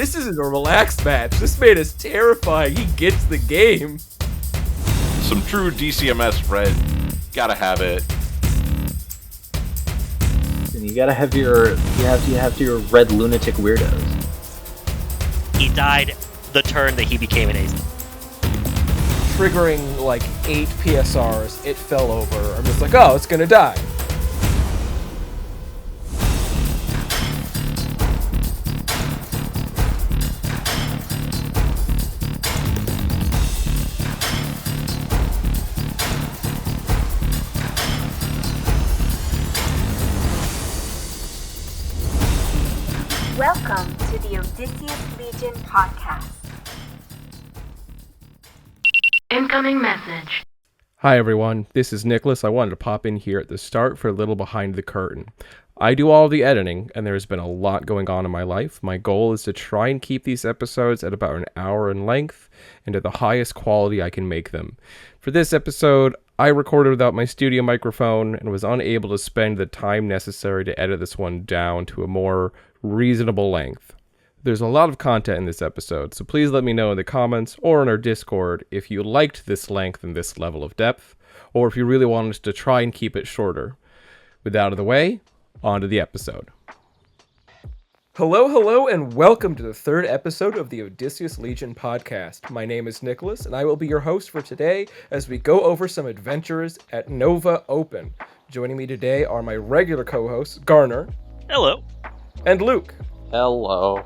This isn't a relaxed match. This man is terrifying. He gets the game. Some true DCMS red. Gotta have it. And you gotta have your red lunatic weirdos. He died the turn that he became an ace. Triggering like 8 PSRs, it fell over. I'm just like, oh, it's gonna die. Welcome to the Odysseus Legion Podcast. Incoming message. Hi everyone, this is Nicholas. I wanted to pop in here at the start for a little behind the curtain. I do all the editing, and there's been a lot going on in my life. My goal is to try and keep these episodes at about an hour in length, and at the highest quality I can make them. For this episode, I recorded without my studio microphone, and was unable to spend the time necessary to edit this one down to a more reasonable length. There's a lot of content in this episode, so please let me know in the comments or in our Discord if you liked this length and this level of depth, or if you really want us to try and keep it shorter. With that out of the way, on to the episode. Hello, and welcome to the third episode of the Odysseus Legion Podcast. My name is Nicholas, and I will be your host for today as we go over some adventures at Nova Open. Joining me today are my regular co-hosts, Garner. Hello. And Luke. Hello.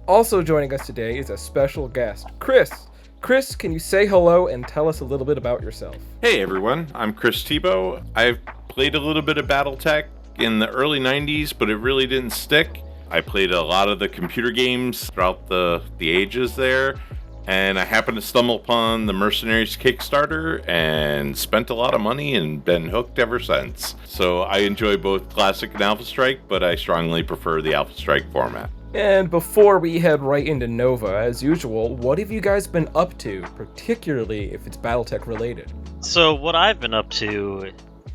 Also joining us today is a special guest, Chris. Chris, can you say hello and tell us a little bit about yourself? Hey everyone, I'm Chris Tebow. I've played a little bit of BattleTech in the early 90s, but it really didn't stick. I played a lot of the computer games throughout the ages there, and I happened to stumble upon the Mercenaries Kickstarter and spent a lot of money and been hooked ever since. So I enjoy both Classic and Alpha Strike, but I strongly prefer the Alpha Strike format. And before we head right into Nova, as usual, what have you guys been up to, particularly if it's BattleTech related? So what I've been up to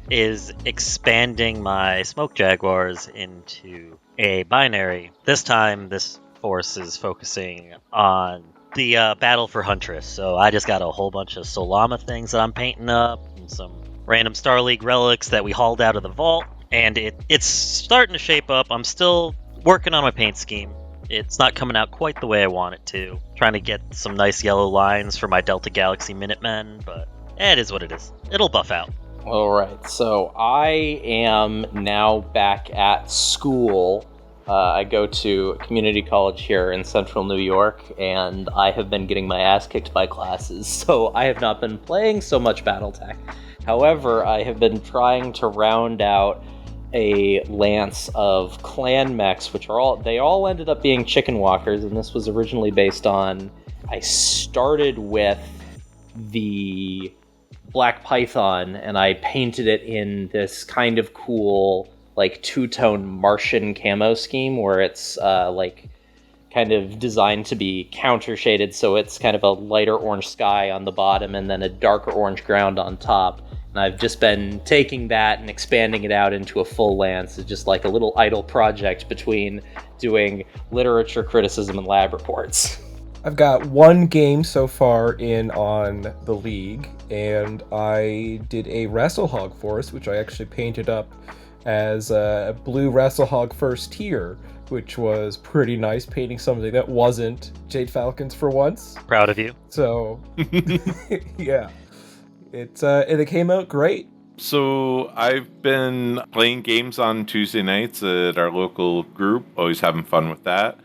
is expanding my Smoke Jaguars into a binary. This time, this force is focusing on the Battle for Huntress. So I just got a whole bunch of Solama things that I'm painting up, and some random Star League relics that we hauled out of the vault, and it's starting to shape up. I'm still working on my paint scheme. It's not coming out quite the way I want it to. Trying to get some nice yellow lines for my Delta Galaxy Minutemen, but it is what it is. It'll buff out. Alright, so I am now back at school. I go to a community college here in central New York, and I have been getting my ass kicked by classes, so I have not been playing so much BattleTech. However, I have been trying to round out a lance of clan mechs, which they all ended up being chicken walkers, and this was originally based on, I started with the Black Python, and I painted it in this kind of cool, like, two-tone Martian camo scheme, where it's, kind of designed to be counter-shaded, so it's kind of a lighter orange sky on the bottom, and then a darker orange ground on top. And I've just been taking that and expanding it out into a full lance. It's just like a little idle project between doing literature criticism and lab reports. I've got one game so far in on the League, and I did a Wrestlehog force, which I actually painted up as a blue Wrestlehog first tier, which was pretty nice, painting something that wasn't Jade Falcons for once. Proud of you. So, yeah. It came out great. So I've been playing games on Tuesday nights at our local group, always having fun with that.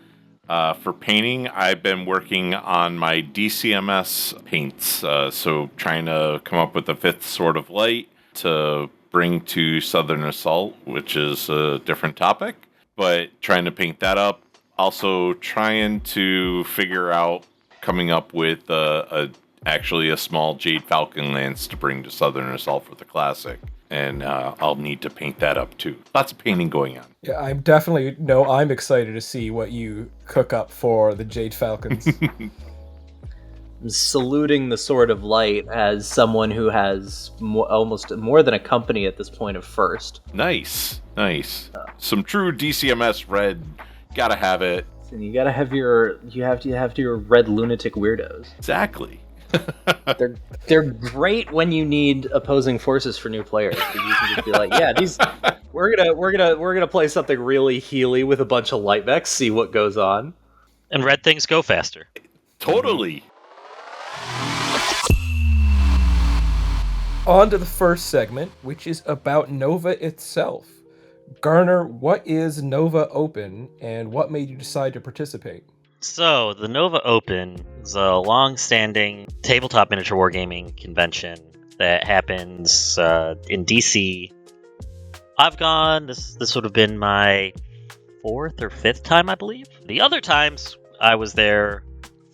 For painting, I've been working on my DCMS paints, so trying to come up with a fifth Sword of Light to bring to Southern Assault, which is a different topic, but trying to paint that up. Also trying to figure out coming up with actually a small Jade Falcon lance to bring to Southern Assault for the Classic. And I'll need to paint that up too. Lots of painting going on. Yeah, I'm excited to see what you cook up for the Jade Falcons. I'm saluting the Sword of Light as someone who has almost more than a company at this point of first. Nice. Some true DCMS red. Gotta have it. And you have your red lunatic weirdos. Exactly. They're great when you need opposing forces for new players. You can just be like, yeah, we're gonna play something really healy with a bunch of light mechs, see what goes on. And red things go faster. Totally. On to the first segment, which is about Nova itself. Garner, what is Nova Open, and what made you decide to participate? So, the Nova Open is a long-standing tabletop miniature wargaming convention that happens in DC. I've gone. This would have been my 4th or 5th time, I believe. The other times, I was there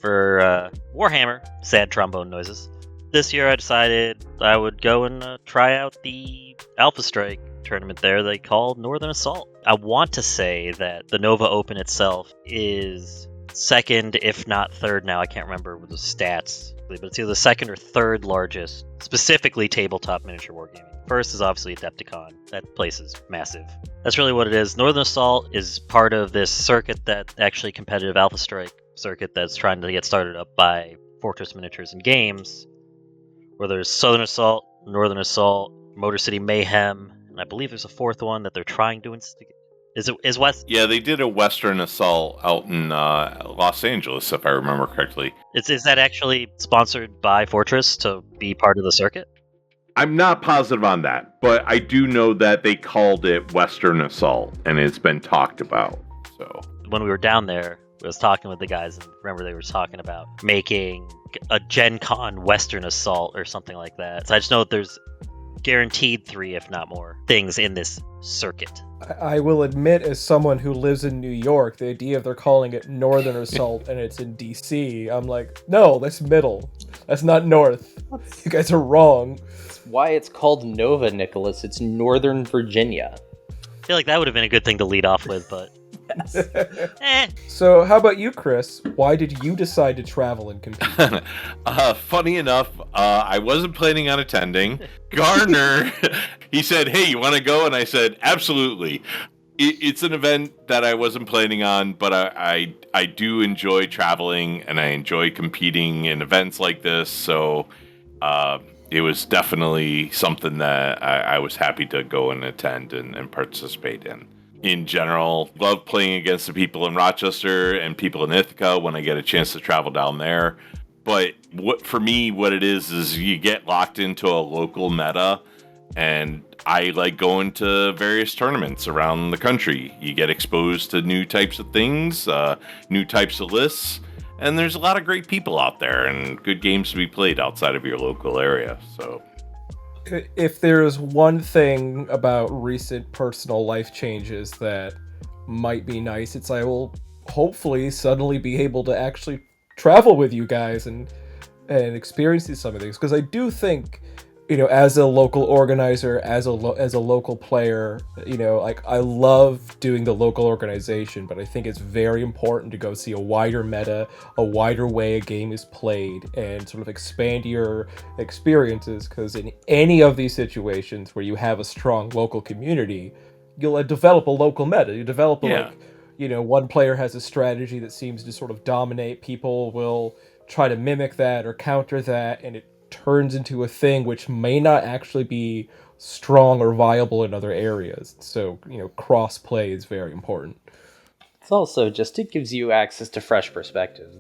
for Warhammer, sad trombone noises. This year, I decided I would go and try out the Alpha Strike tournament there they call Northern Assault. I want to say that the Nova Open itself is second, if not third now. I can't remember the stats, but it's either the second or third largest, specifically tabletop miniature wargaming. First is obviously Adepticon. That place is massive. That's really what it is. Northern Assault is part of this circuit that actually competitive Alpha Strike circuit that's trying to get started up by Fortress Miniatures and Games, where there's Southern Assault, Northern Assault, Motor City Mayhem, and I believe there's a fourth one that they're trying to instigate. Is West? Yeah, they did a Western Assault out in Los Angeles, if I remember correctly. Is that actually sponsored by Fortress to be part of the circuit? I'm not positive on that, but I do know that they called it Western Assault, and it's been talked about. So when we were down there, I was talking with the guys, and remember they were talking about making a Gen Con Western Assault or something like that. So I just know that there's guaranteed 3, if not more, things in this circuit. I will admit, as someone who lives in New York, the idea of they're calling it Northern Assault and it's in DC, I'm like, no, that's middle. That's not north. You guys are wrong. That's why it's called Nova, Nicholas. It's Northern Virginia. I feel like that would have been a good thing to lead off with, but... Yes. So how about you, Chris? Why did you decide to travel and compete? Funny enough, I wasn't planning on attending. Garner, he said, hey, you want to go? And I said, absolutely. It's an event that I wasn't planning on, but I do enjoy traveling, and I enjoy competing in events like this. So it was definitely something that I was happy to go and attend and participate in. In general, love playing against the people in Rochester and people in Ithaca when I get a chance to travel down there. But for me, what it is you get locked into a local meta, and I like going to various tournaments around the country. You get exposed to new types of things, new types of lists, and there's a lot of great people out there and good games to be played outside of your local area. So if there's one thing about recent personal life changes that might be nice, it's I will hopefully suddenly be able to actually travel with you guys and experience some of these, because I do think, as a local organizer, as a local player, like I love doing the local organization, but I think it's very important to go see a wider meta, a wider way a game is played, and sort of expand your experiences, because in any of these situations where you have a strong local community, you'll develop a local meta. You develop one player has a strategy that seems to sort of dominate, people will try to mimic that or counter that, and it turns into a thing which may not actually be strong or viable in other areas. So, cross-play is very important. It's also just, it gives you access to fresh perspectives.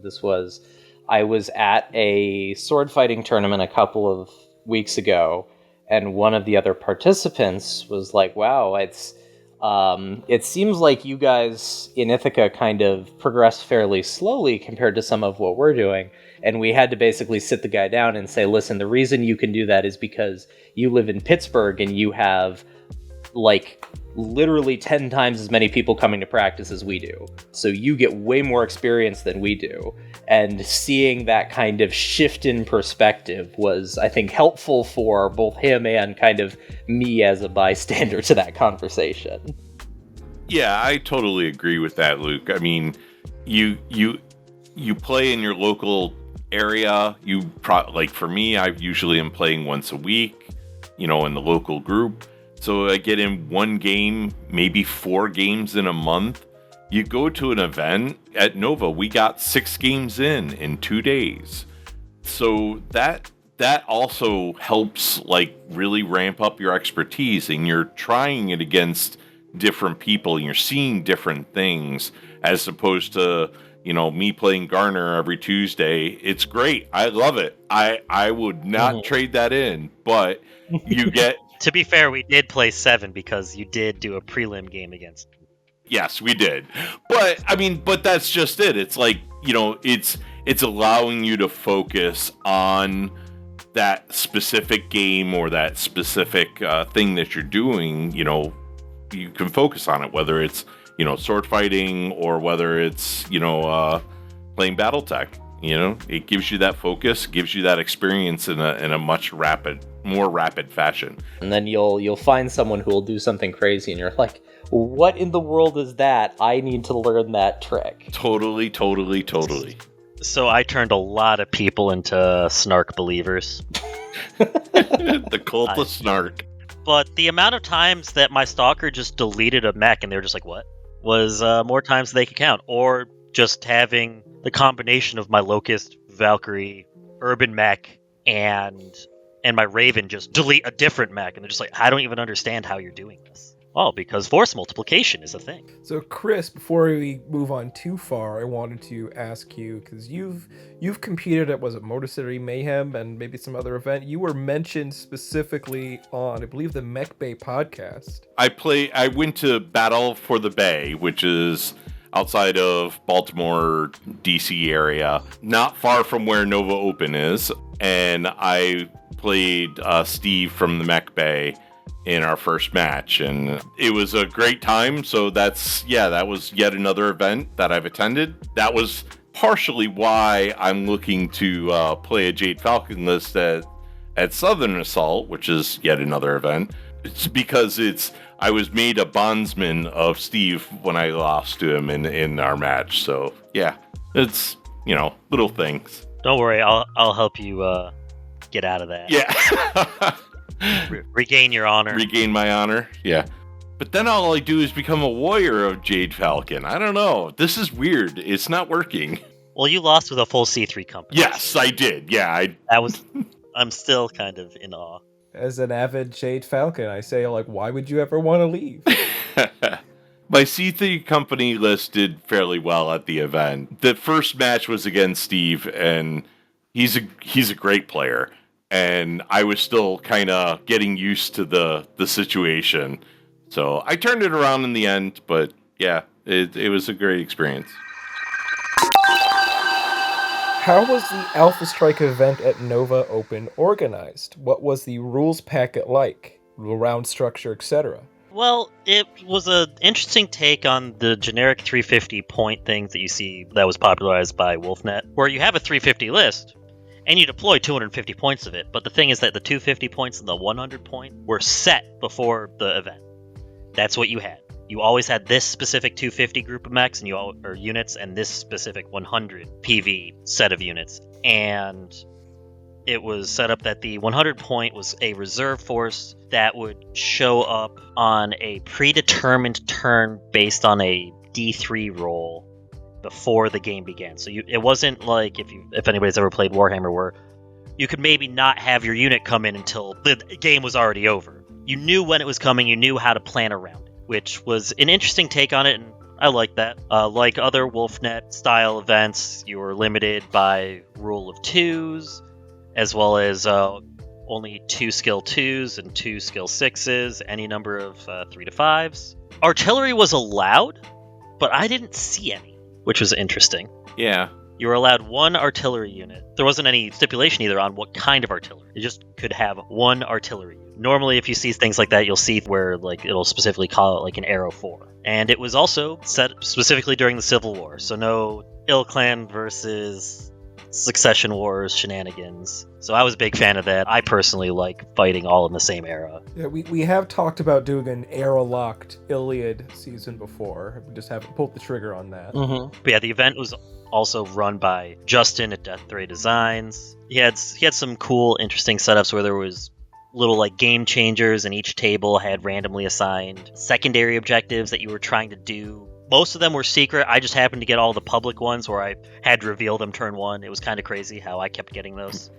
I was at a sword fighting tournament a couple of weeks ago, and one of the other participants was like, wow, it seems like you guys in Ithaca kind of progress fairly slowly compared to some of what we're doing. And we had to basically sit the guy down and say, listen, the reason you can do that is because you live in Pittsburgh and you have like literally 10 times as many people coming to practice as we do. So you get way more experience than we do. And seeing that kind of shift in perspective was, I think, helpful for both him and kind of me as a bystander to that conversation. Yeah, I totally agree with that, Luke. I mean, you play in your local area. Like for me, I usually am playing once a week, in the local group. So I get in one game, maybe 4 games in a month, You go to an event at Nova, we got 6 games in 2 days. So that also helps like really ramp up your expertise, and you're trying it against different people and you're seeing different things as opposed to, me playing Garner every Tuesday. It's great. I love it. I would not trade that in, but you get... To be fair, we did play 7 because you did do a prelim game against him. Yes, we did. But that's just it. It's like, it's allowing you to focus on that specific game or that specific thing that you're doing. You can focus on it, whether it's, sword fighting or whether it's, playing BattleTech. It gives you that focus, gives you that experience in a much more rapid fashion. And then you'll find someone who will do something crazy, and you're like, what in the world is that? I need to learn that trick. Totally. So I turned a lot of people into Snark believers. The cult of Snark. But the amount of times that my stalker just deleted a mech and they were just like, what? Was more times than they could count. Or just having the combination of my Locust, Valkyrie, Urban mech, and my Raven just delete a different mech. And they're just like, I don't even understand how you're doing this. Oh, because force multiplication is a thing. So, Chris, before we move on too far, I wanted to ask you, because you've competed at, was it Motor City Mayhem and maybe some other event? You were mentioned specifically on, I believe, the Mech Bay podcast. I went to Battle for the Bay, which is outside of Baltimore, DC area, not far from where Nova Open is, and I played Steve from the Mech Bay in our first match, and it was a great time. So that was yet another event that I've attended. That was partially why I'm looking to play a Jade Falcon list at Southern Assault, which is yet another event. It's because I was made a bondsman of Steve when I lost to him in our match. So yeah, it's little things. Don't worry, I'll help you get out of that. Yeah. Regain your honor. Regain my honor, yeah. But then all I do is become a warrior of Jade Falcon. I don't know. This is weird. It's not working. Well, you lost with a full C3 company. Yes, I did. Yeah, I'm still kind of in awe. As an avid Jade Falcon, I say, like, why would you ever want to leave? My C3 company list did fairly well at the event. The first match was against Steve, and he's a great player. And I was still kind of getting used to the situation. So I turned it around in the end, but yeah, it was a great experience. How was the Alpha Strike event at Nova Open organized? What was the rules packet like? Round structure, etc.? Well, it was an interesting take on the generic 350 point things that you see that was popularized by Wolfnet, where you have a 350 list, and you deploy 250 points of it. But the thing is that the 250 points and the 100 point were set before the event. That's what you had. You always had this specific 250 group of mechs or units, and this specific 100 PV set of units. And it was set up that the 100 point was a reserve force that would show up on a predetermined turn based on a D3 roll before the game began. So it wasn't like if anybody's ever played Warhammer, where you could maybe not have your unit come in until the game was already over. You knew when it was coming, you knew how to plan around it, which was an interesting take on it, and I like that. Like other Wolfnet style events, you were limited by rule of 2s, as well as only 2 skill 2s and 2 skill 6s, any number of 3 to 5s. Artillery was allowed, but I didn't see any, which was interesting. Yeah. You were allowed 1 artillery unit. There wasn't any stipulation either on what kind of artillery. You just could have 1 artillery unit. Normally, if you see things like that, you'll see where it'll specifically call it like an Arrow 4. And it was also set specifically during the Civil War, so no Ill Clan versus Succession Wars shenanigans. So I was a big fan of that. I personally like fighting all in the same era. Yeah, we have talked about doing an era-locked Iliad season before. We just haven't pulled the trigger on that. Mm-hmm. But yeah, the event was also run by Justin at Death Ray Designs. He had some cool, interesting setups where there was little game changers, and each table had randomly assigned secondary objectives that you were trying to do Most of them were secret. I just happened to get all the public ones where I had to reveal them turn 1. It was kind of crazy how I kept getting those.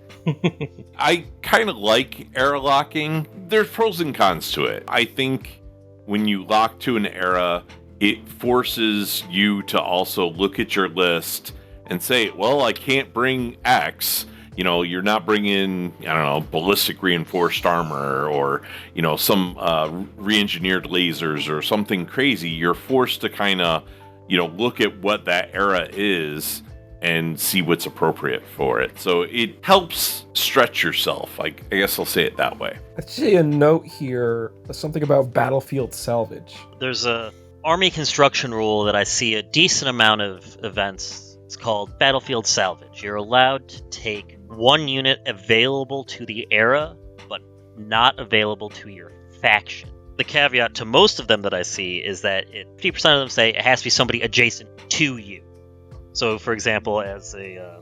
I kind of like era locking. There's pros and cons to it. I think when you lock to an era, it forces you to also look at your list and say, well, I can't bring X. You know, you're not bringing, I don't know, ballistic reinforced armor or, you know, some re-engineered lasers or something crazy. You're forced to kind of, you know, look at what that era is and see what's appropriate for it. So it helps stretch yourself. I guess I'll say it that way. I see a note here, something about battlefield salvage. There's a army construction rule that I see a decent amount of events. It's called battlefield salvage. You're allowed to take one unit available to the era, but not available to your faction. The caveat to most of them that I see is that 50% of them say it has to be somebody adjacent to you. So, for example, as a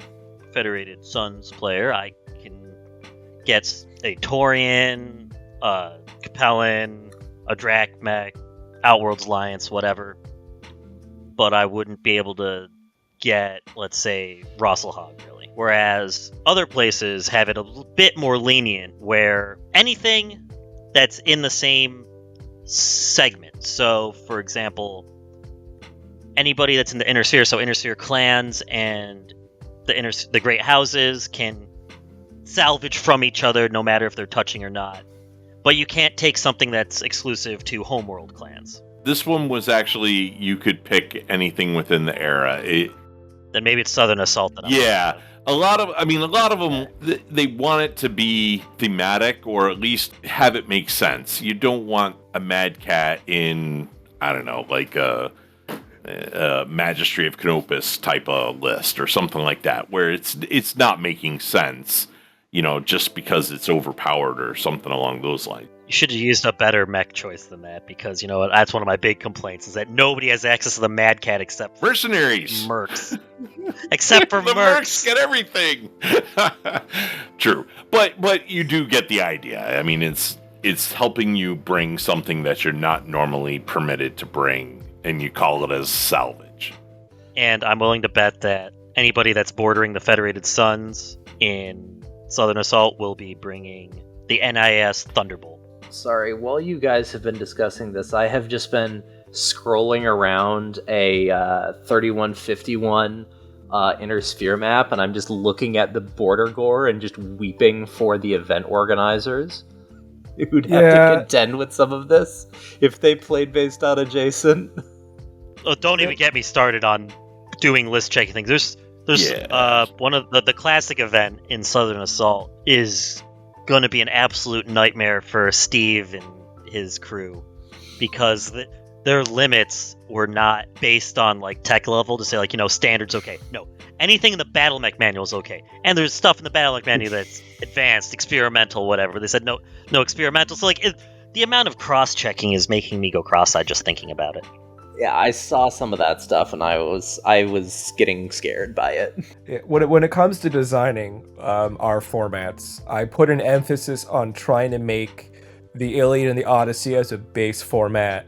Federated Suns player, I can get a Taurian, a Capellan, a Drachmech, Outworlds Alliance, whatever. But I wouldn't be able to get, let's say, Rosselhog, really. Whereas other places have it a bit more lenient, where anything that's in the same segment. So, for example, anybody that's in the Inner Sphere, so Inner Sphere clans and the Great Houses can salvage from each other no matter if they're touching or not. But you can't take something that's exclusive to Homeworld clans. This one was actually, you could pick anything within the era. Then maybe it's Southern Assault. Yeah. A lot of them, they want it to be thematic or at least have it make sense. You don't want a Mad Cat in, I don't know, like a Magistry of Canopus type of list or something like that, where it's not making sense, you know, just because it's overpowered or something along those lines. You should have used a better mech choice than that, because, you know, that's one of my big complaints, is that nobody has access to the Mad Cat except mercenaries. Mercs. Except for the mercs get everything. True. But you do get the idea. I mean, it's helping you bring something that you're not normally permitted to bring, and you call it as salvage. And I'm willing to bet that anybody that's bordering the Federated Suns in Southern Assault will be bringing the NIS Thunderbolt. Sorry, while you guys have been discussing this, I have just been scrolling around a 3151 Inner Sphere map, and I'm just looking at the border gore and just weeping for the event organizers who'd have to contend with some of this if they played based on adjacent. Oh, don't even get me started on doing list checking things. There's one of the classic event in Southern Assault is going to be an absolute nightmare for Steve and his crew, because their limits were not based on like tech level to say like, you know, standards okay. No, anything in the Battle Mech manual is okay, and there's stuff in the Battle Mech manual that's advanced, experimental, whatever. They said no experimental. So like the amount of cross checking is making me go cross-eyed just thinking about it. Yeah, I saw some of that stuff, and I was getting scared by it. Yeah, when it comes to designing our formats, I put an emphasis on trying to make the Iliad and the Odyssey as a base format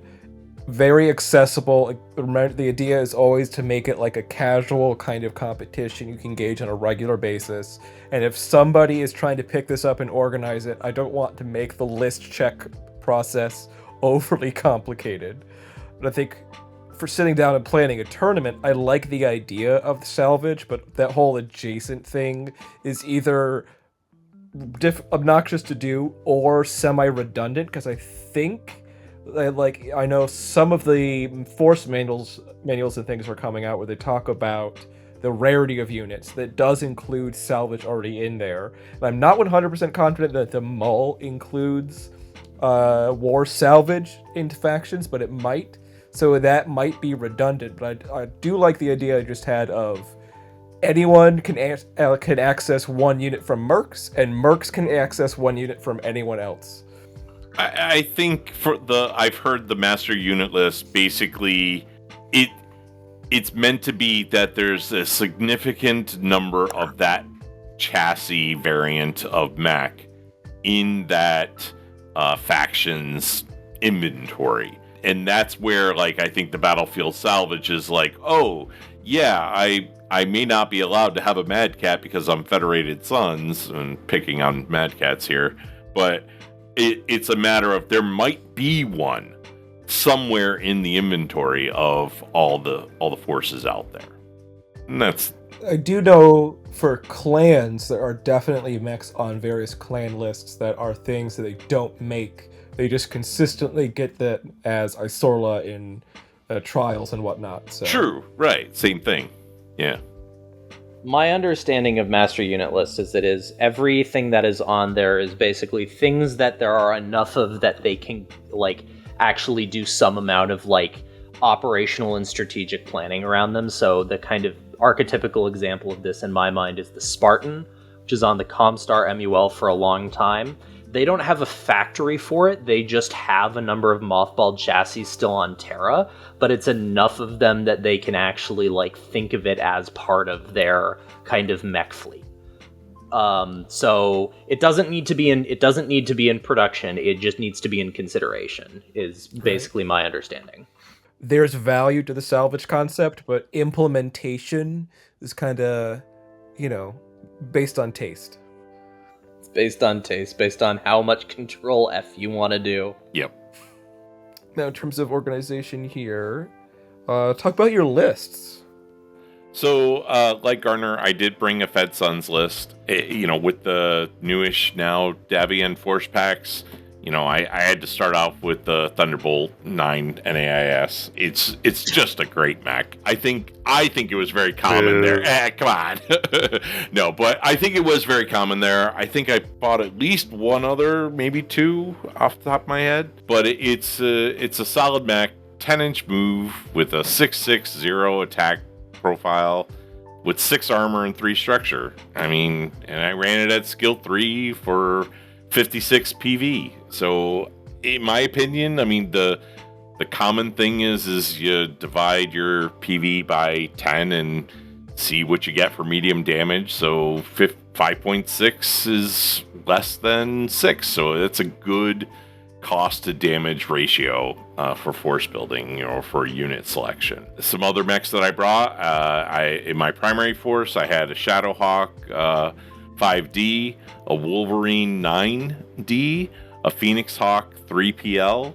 very accessible. Remember, the idea is always to make it like a casual kind of competition you can engage on a regular basis. And if somebody is trying to pick this up and organize it, I don't want to make the list check process overly complicated. But I think for sitting down and planning a tournament, I like the idea of salvage, but that whole adjacent thing is either obnoxious to do or semi-redundant, because I think, I know some of the force manuals and things are coming out where they talk about the rarity of units that does include salvage already in there. And I'm not 100% confident that the Mull includes war salvage into factions, but it might. So that might be redundant, but I do like the idea I just had of anyone can access one unit from Mercs, and Mercs can access one unit from anyone else. I think I've heard the master unit list, basically it's meant to be that there's a significant number of that chassis variant of mech in that faction's inventory. And that's where, like, I think the battlefield salvage is like, oh, yeah, I may not be allowed to have a Mad Cat because I'm Federated Sons, and picking on Mad Cats here, but it's a matter of there might be one somewhere in the inventory of all the forces out there. And that's... I do know for clans, there are definitely mechs on various clan lists that are things that they don't make. They just consistently get that as Isorla in trials and whatnot. So. True, right, same thing. Yeah. My understanding of master unit lists is that everything that is on there is basically things that there are enough of that they can like actually do some amount of like operational and strategic planning around them. So the kind of archetypical example of this in my mind is the Spartan, which is on the Comstar MUL for a long time. They don't have a factory for it, they just have a number of mothballed chassis still on Terra, but it's enough of them that they can actually like think of it as part of their kind of mech fleet. So it doesn't need to be in production, it just needs to be in consideration, is basically my understanding. There's value to the salvage concept, but implementation is kind of, based on taste. It's based on taste, based on how much control F you want to do. Yep. Now, in terms of organization here, talk about your lists. So, like Garner, I did bring a Fed Sons list. With the newish now Davian Force Packs, I had to start off with the Thunderbolt 9 NAIS. It's just a great mech. I think it was very common there. Come on. No, but I think it was very common there. I think I bought at least one other, maybe two off the top of my head. But it's a solid mech, 10-inch move with a 6/6 attack profile with 6 armor and 3 structure. And I ran it at skill 3 for 56 PV. So, in my opinion, the common thing is you divide your PV by 10 and see what you get for medium damage. So 5.6 is less than 6. So that's a good cost to damage ratio for force building, for unit selection. Some other mechs that I brought, in my primary force, I had a Shadowhawk 5D, a Wolverine 9D, a Phoenix Hawk 3PL.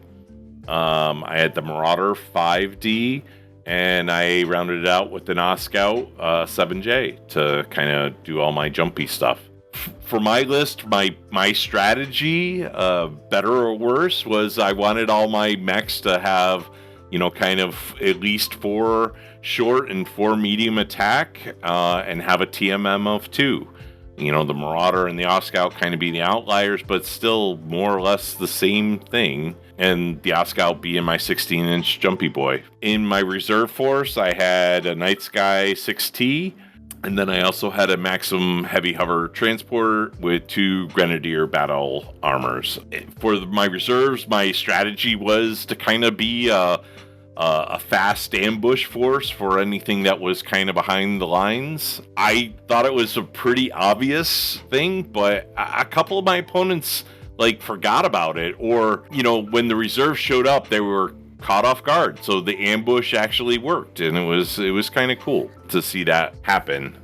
I had the Marauder 5D, and I rounded it out with an Oscout 7J to kind of do all my jumpy stuff. For my list, my strategy, better or worse, was I wanted all my mechs to have, kind of at least 4 short and 4 medium attack, and have a TMM of 2. The Marauder and the Oscout kind of be the outliers, but still more or less the same thing. And the Oscout being my 16-inch jumpy boy. In my reserve force, I had a Night Sky 6T, and then I also had a Maxim Heavy Hover Transporter with 2 Grenadier Battle Armors. For my reserves, my strategy was to kind of be a fast ambush force for anything that was kind of behind the lines. I thought it was a pretty obvious thing, but a couple of my opponents forgot about it, or when the reserve showed up, they were caught off guard. So the ambush actually worked, and it was kind of cool to see that happen.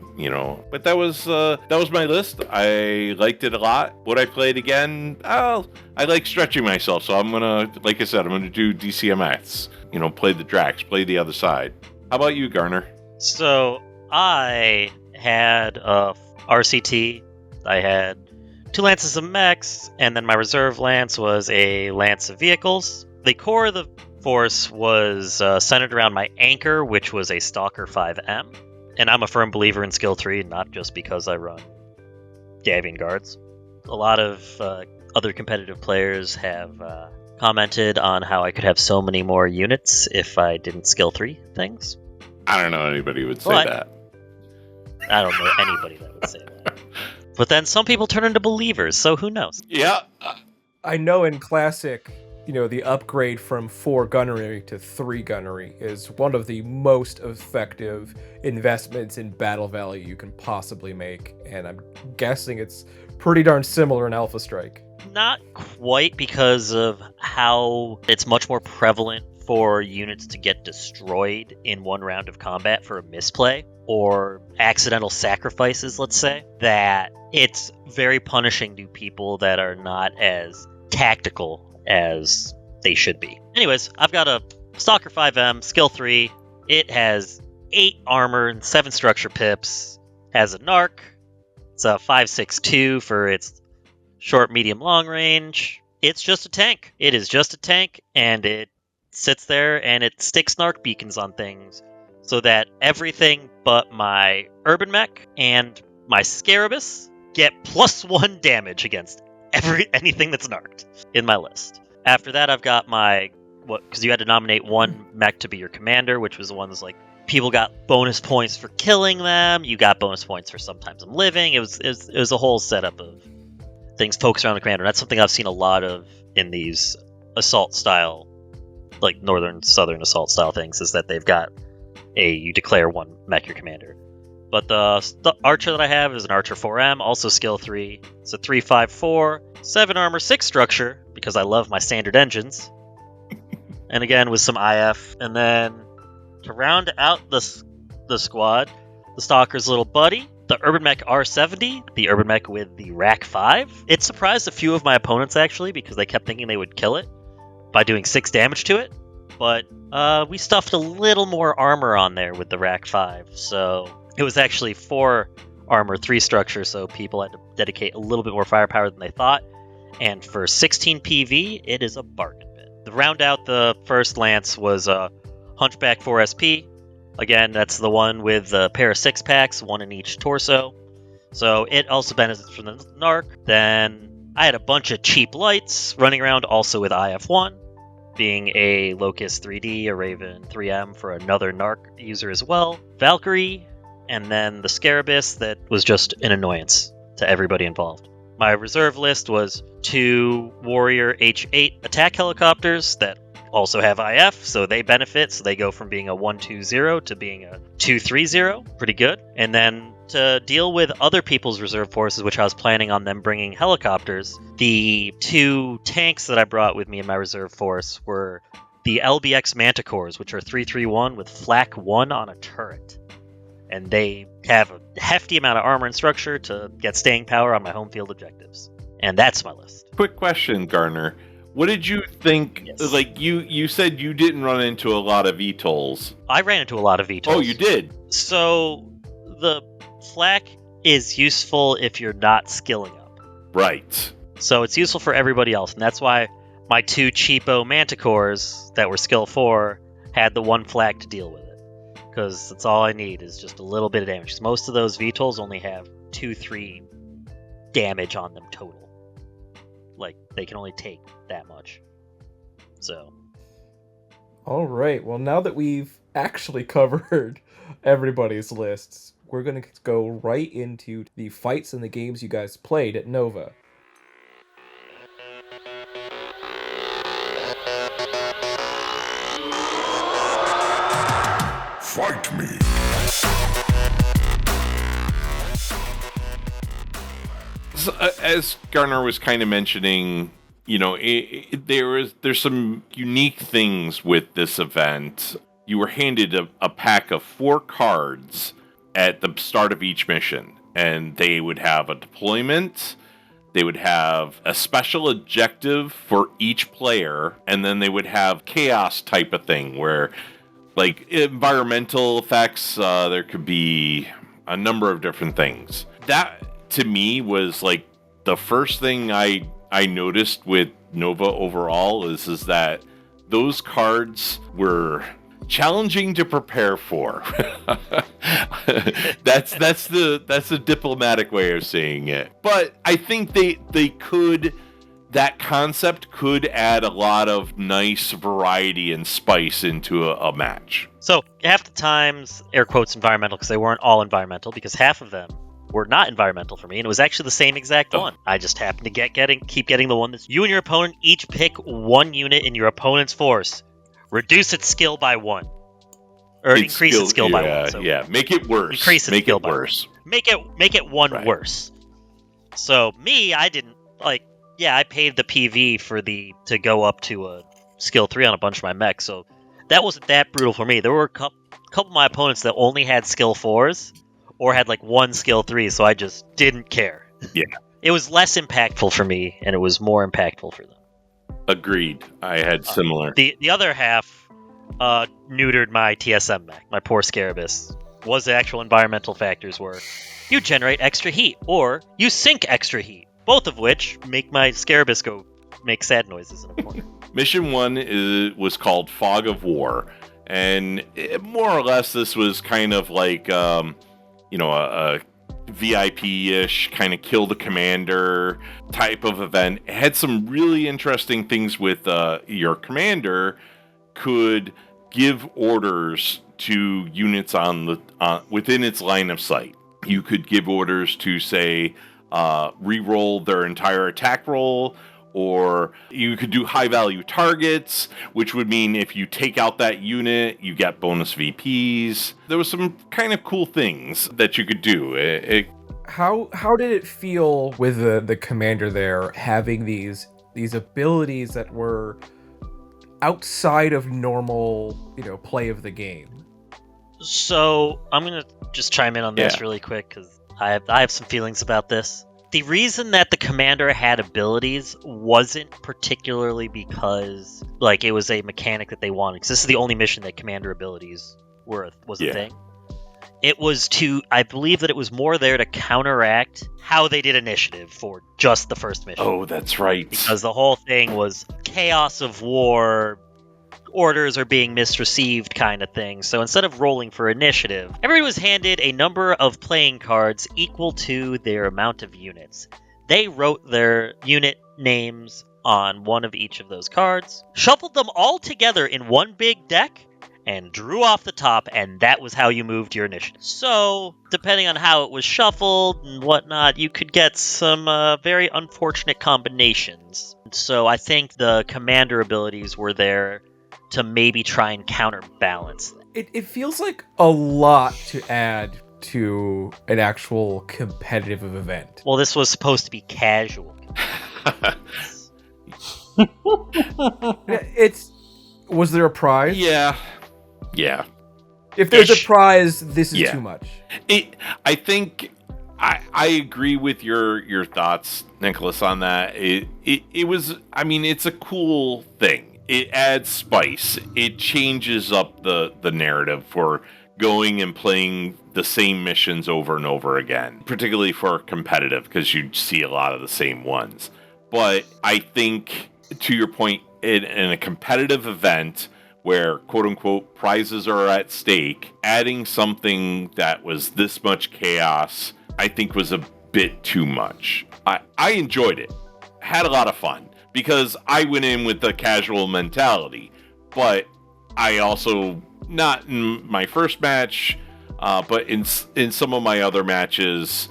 But that was my list. I liked it a lot. Would I play it again? I like stretching myself, so I'm gonna, like I said, I'm gonna do DCMS. Play the Drax, play the other side. How about you, Garner? So I had a RCT. I had 2 lances of mechs, and then my reserve lance was a lance of vehicles. The core of the force was centered around my anchor, which was a Stalker 5M. And I'm a firm believer in skill 3, not just because I run Davian guards. A lot of other competitive players have commented on how I could have so many more units if I didn't skill 3 things. I don't know anybody who would say that. I don't know anybody that would say that. But then some people turn into believers, so who knows? Yeah. I know in Classic, the upgrade from 4 gunnery to 3 gunnery is one of the most effective investments in battle value you can possibly make, and I'm guessing it's pretty darn similar in Alpha Strike. Not quite, because of how it's much more prevalent for units to get destroyed in one round of combat for a misplay or accidental sacrifices, let's say, that it's very punishing to people that are not as tactical as they should be. Anyways, I've got a Stalker 5M, skill 3. It has 8 armor and 7 structure pips, has a narc. It's a 5.62 for its short, medium, long range. It's just a tank. It is just a tank, and it sits there and it sticks narc beacons on things so that everything but my urban mech and my Scarabus get +1 damage against anything that's narked in my list. After that, I've got my because you had to nominate one mech to be your commander, which was the ones like people got bonus points for killing them. You got bonus points for sometimes them living. It was a whole setup of things focused around the commander. That's something I've seen a lot of in these assault style, like northern, southern assault style things, is that they've got you declare one mech your commander. But the archer that I have is an archer 4M, also skill 3. It's a 3.54, 7 armor, 6 structure, because I love my standard engines. And again, with some IF. And then to round out the squad, the Stalker's little buddy, the Urban Mech R70, the Urban Mech with the Rack 5. It surprised a few of my opponents, actually, because they kept thinking they would kill it by doing 6 damage to it. But we stuffed a little more armor on there with the Rack 5, so it was actually 4 armor, 3 structure, so people had to dedicate a little bit more firepower than they thought. And for 16 PV, it is a bargain bin. To round out the first lance was a Hunchback 4 SP. Again, that's the one with a pair of 6-packs, 1 in each torso. So it also benefits from the narc. Then I had a bunch of cheap lights running around, also with IF1, being a Locust 3D, a Raven 3M for another narc user as well. Valkyrie, and then the Scarabus that was just an annoyance to everybody involved. My reserve list was 2 Warrior H8 attack helicopters that also have IF, so they benefit, so they go from being a 1-2-0 to being a 2-3-0. Pretty good. And then to deal with other people's reserve forces, which I was planning on them bringing helicopters, the 2 tanks that I brought with me in my reserve force were the LBX Manticores, which are 331 with flak 1 on a turret. And they have a hefty amount of armor and structure to get staying power on my home field objectives. And that's my list. Quick question, Garner. What did you think? Yes. Like, you said you didn't run into a lot of VTOLs. I ran into a lot of VTOLs. Oh, you did? So the flak is useful if you're not skilling up. Right. So it's useful for everybody else, and that's why my 2 cheapo Manticores that were skill 4 had the 1 flak to deal with it. Because that's all I need is just a little bit of damage. Because most of those VTOLs only have 2-3 damage on them total. Like, they can only take that much. So. All right. Well, now that we've actually covered everybody's lists, we're going to go right into the fights and the games you guys played at Nova. Fight me. So, as Garner was kind of mentioning, you know, there's some unique things with this event. You were handed a pack of 4 cards at the start of each mission, and they would have a deployment, they would have a special objective for each player, and then they would have chaos type of thing where, like, environmental effects, there could be a number of different things. That, to me, was like the first thing I noticed with Nova overall is that those cards were challenging to prepare for. that's the diplomatic way of saying it. But I think that concept could add a lot of nice variety and spice into a match. So, half the times, air quotes environmental, because they weren't all environmental, because half of them were not environmental for me, and it was actually the same exact one. I just happened to keep getting the one that's you and your opponent each pick 1 unit in your opponent's force. Reduce its skill by 1. Or increase its skill by 1. So yeah, make it worse. Increase its skill by worse. 1. Make it 1 Right. worse. So me, I didn't I paid the PV for to go up to a skill 3 on a bunch of my mechs, so that wasn't that brutal for me. There were a couple of my opponents that only had skill 4s or had like one skill 3, so I just didn't care. Yeah. It was less impactful for me, and it was more impactful for them. Agreed. I had similar. The other half neutered my TSM mech, my poor Scarabus. Was the actual environmental factors were you generate extra heat, or you sink extra heat, both of which make my Scarabus go make sad noises in a corner. Mission 1 was called Fog of War, and more or less this was kind of like, a VIP-ish kind of kill the commander type of event. It had some really interesting things with your commander could give orders to units within its line of sight. You could give orders to, say, re-roll their entire attack roll, or you could do high-value targets, which would mean if you take out that unit, you get bonus VPs. There was some kind of cool things that you could do. How did it feel with the commander there, having these abilities that were outside of normal, play of the game? So I'm gonna just chime in on this really quick because I have some feelings about this. The reason that the commander had abilities wasn't particularly because it was a mechanic that they wanted. Because this is the only mission that commander abilities was a thing. It was I believe that it was more there to counteract how they did initiative for just the first mission. Oh, that's right. Because the whole thing was chaos of war, orders are being misreceived kind of thing. So instead of rolling for initiative, everybody was handed a number of playing cards equal to their amount of units. They wrote their unit names on one of each of those cards, shuffled them all together in one big deck, and drew off the top, and that was how you moved your initiative. So, depending on how it was shuffled and whatnot, you could get some very unfortunate combinations. So I think the commander abilities were there to maybe try and counterbalance. It feels like a lot to add to an actual competitive event. Well, this was supposed to be casual. Was there a prize? Yeah. If there's a prize, this is too much. I think I agree with your thoughts, Nicholas, on that. It was, it's a cool thing. It adds spice. It changes up the narrative for going and playing the same missions over and over again, particularly for competitive, because you see a lot of the same ones. But I think, to your point, in a competitive event where, quote-unquote, prizes are at stake, adding something that was this much chaos, I think was a bit too much. I enjoyed it. Had a lot of fun. Because I went in with a casual mentality, but I also, not in my first match, but in some of my other matches,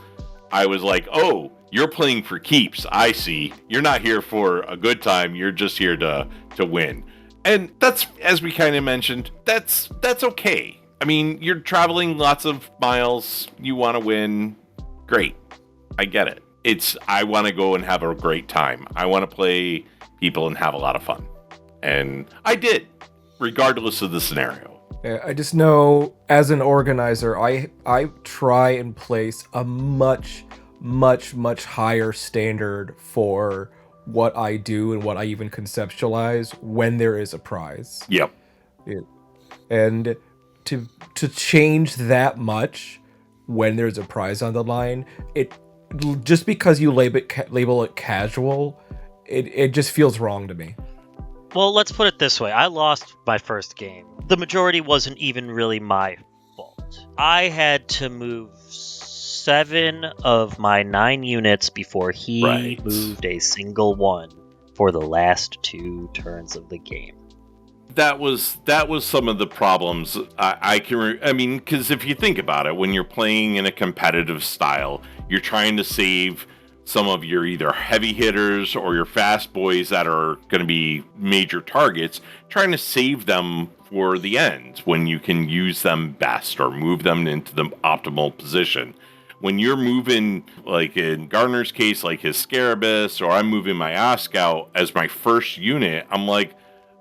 I was like, oh, you're playing for keeps, I see. You're not here for a good time, you're just here to win. And that's, as we kind of mentioned, that's okay. You're traveling lots of miles, you want to win, great, I get it. I want to go and have a great time. I want to play people and have a lot of fun. And I did, regardless of the scenario. Yeah, I just know, as an organizer, I try and place a much, much, much higher standard for what I do and what I even conceptualize when there is a prize. Yep. And to change that much when there's a prize on the line, just because you label it casual, it just feels wrong to me. Well, let's put it this way. I lost my first game. The majority wasn't even really my fault. I had to move 7 of my 9 units before he moved a single one for the last 2 turns of the game. That was some of the problems because if you think about it, when you're playing in a competitive style, you're trying to save some of your either heavy hitters or your fast boys that are going to be major targets, trying to save them for the end when you can use them best or move them into the optimal position. When you're moving, like in Gardner's case, like his Scarabus, or I'm moving my Oscout as my first unit, I'm like,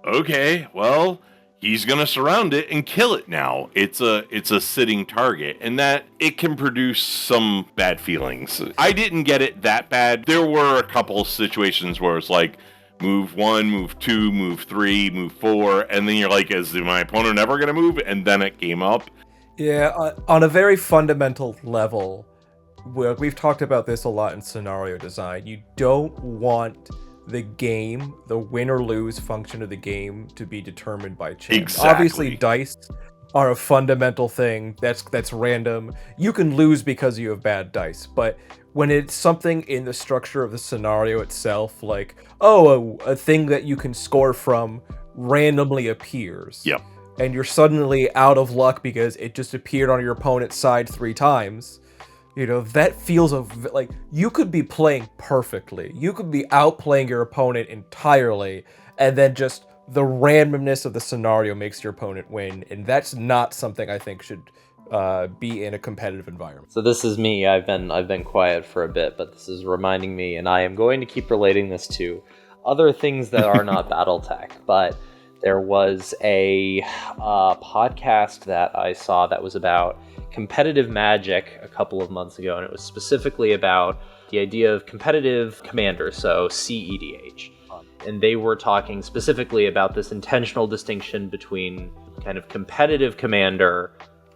okay, well, he's going to surround it and kill it now. It's a sitting target, and that it can produce some bad feelings. I didn't get it that bad. There were a couple of situations where it's like, move 1, move 2, move 3, move 4, and then you're like, is my opponent ever going to move? And then it came up. Yeah, on a very fundamental level, we've talked about this a lot in scenario design. You don't want the game, the win or lose function of the game, to be determined by chance. Exactly. Obviously, dice are a fundamental thing that's random. You can lose because you have bad dice, but when it's something in the structure of the scenario itself, like, a thing that you can score from randomly appears. Yep. And you're suddenly out of luck because it just appeared on your opponent's side 3 times. That feels like you could be playing perfectly. You could be outplaying your opponent entirely, and then just the randomness of the scenario makes your opponent win, and that's not something I think should be in a competitive environment. So this is me. I've been quiet for a bit, but this is reminding me, and I am going to keep relating this to other things that are not BattleTech. But there was a podcast that I saw that was about competitive Magic a couple of months ago, and it was specifically about the idea of competitive commander, so CEDH. And they were talking specifically about this intentional distinction between kind of competitive commander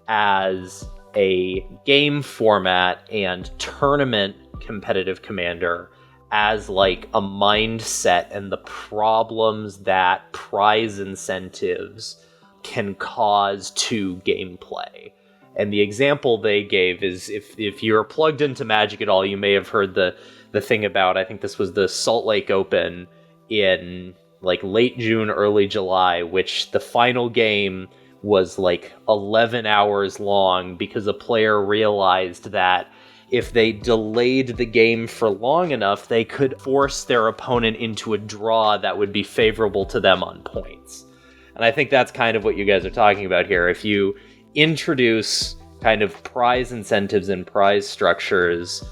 as a game format and tournament competitive commander as like a mindset and the problems that prize incentives can cause to gameplay. And the example they gave is if you're plugged into Magic at all, you may have heard the thing about, I think this was the Salt Lake Open in like late June, early July, which the final game was like 11 hours long because a player realized that if they delayed the game for long enough, they could force their opponent into a draw that would be favorable to them on points. And I think that's kind of what you guys are talking about here. If you introduce kind of prize incentives and prize structures,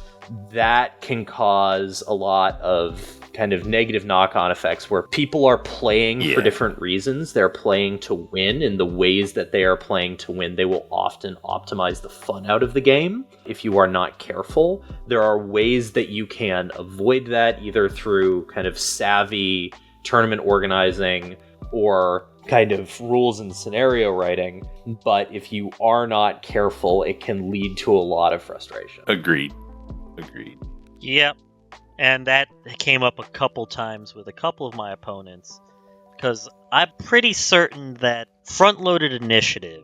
that can cause a lot of kind of negative knock-on effects where people are playing for different reasons. They're playing to win, and the ways that they are playing to win, they will often optimize the fun out of the game. If you are not careful, there are ways that you can avoid that, either through kind of savvy tournament organizing or kind of rules and scenario writing. But if you are not careful, it can lead to a lot of frustration. Agreed. Yep. And that came up a couple times with a couple of my opponents, because I'm pretty certain that front-loaded initiative,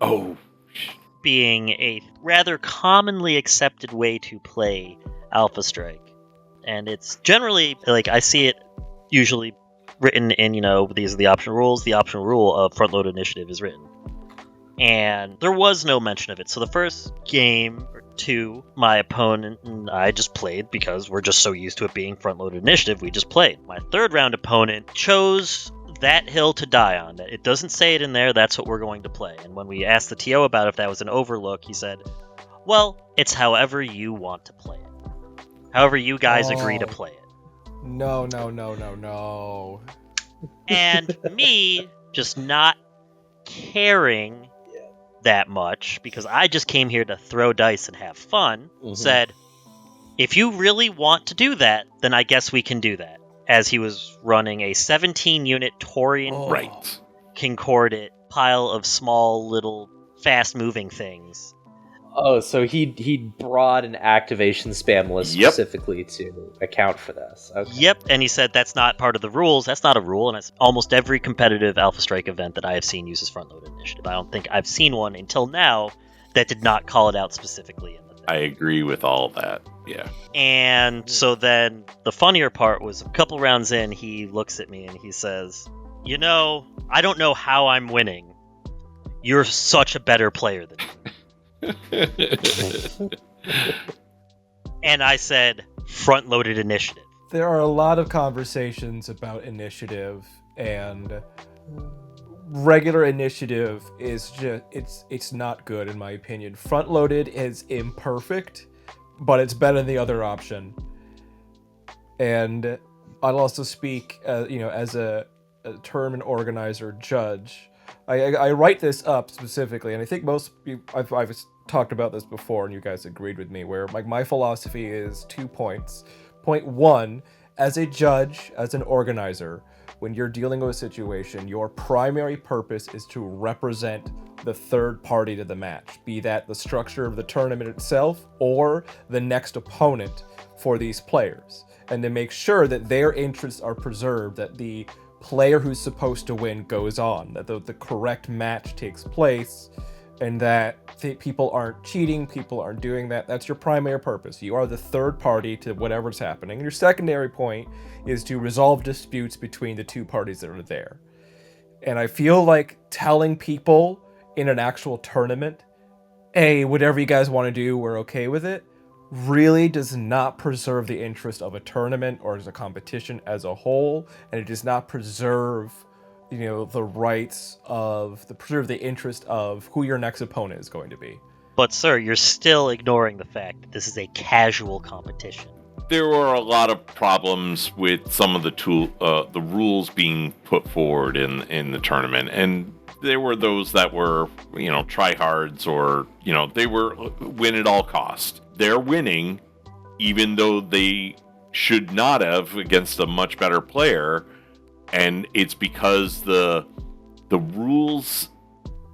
being a rather commonly accepted way to play Alpha Strike, and it's generally, like, I see it usually written in, these are the optional rules. The optional rule of front-loaded initiative is written. And there was no mention of it. So the first game or two, my opponent and I just played because we're just so used to it being front-loaded initiative, we just played. My third round opponent chose that hill to die on. It doesn't say it in there, that's what we're going to play. And when we asked the TO about if that was an overlook, he said, well, it's however you want to play it. However you guys agree to play it. No. And me just not caring that much, because I just came here to throw dice and have fun, said, if you really want to do that, then I guess we can do that. As he was running a 17-unit Taurian Concordat pile of small, little, fast-moving things. Oh, so he brought an activation spam list specifically to account for this. Okay. Yep, and he said that's not part of the rules. That's not a rule, and it's almost every competitive Alpha Strike event that I have seen uses front-loaded initiative. I don't think I've seen one until now that did not call it out specifically in the thing. I agree with all that, yeah. And so then the funnier part was a couple rounds in, he looks at me and he says, I don't know how I'm winning. You're such a better player than me. And I said, front-loaded initiative. There are a lot of conversations about initiative, and regular initiative is just it's not good in my opinion. Front-loaded is imperfect, but it's better than the other option. And I'll also speak, as a tournament organizer judge. I write this up specifically, and I think I've talked about this before, and you guys agreed with me, where like my philosophy is 2 points. Point one, as a judge, as an organizer, when you're dealing with a situation, your primary purpose is to represent the third party to the match, be that the structure of the tournament itself or the next opponent for these players, and to make sure that their interests are preserved, that the player who's supposed to win goes on, that the correct match takes place, and that people aren't cheating, people aren't doing that. That's your primary purpose. You are the third party to whatever's happening. And your secondary point is to resolve disputes between the two parties that are there. And I feel like telling people in an actual tournament, hey, whatever you guys want to do, we're okay with it, really does not preserve the interest of a tournament or as a competition as a whole, and it does not preserve the rights of preserve the interest of who your next opponent is going to be. But sir, you're still ignoring the fact that this is a casual competition. There were a lot of problems with some of the rules being put forward in the tournament, and there were those that were tryhards, or they were win at all cost. They're winning even though they should not have against a much better player. And it's because the rules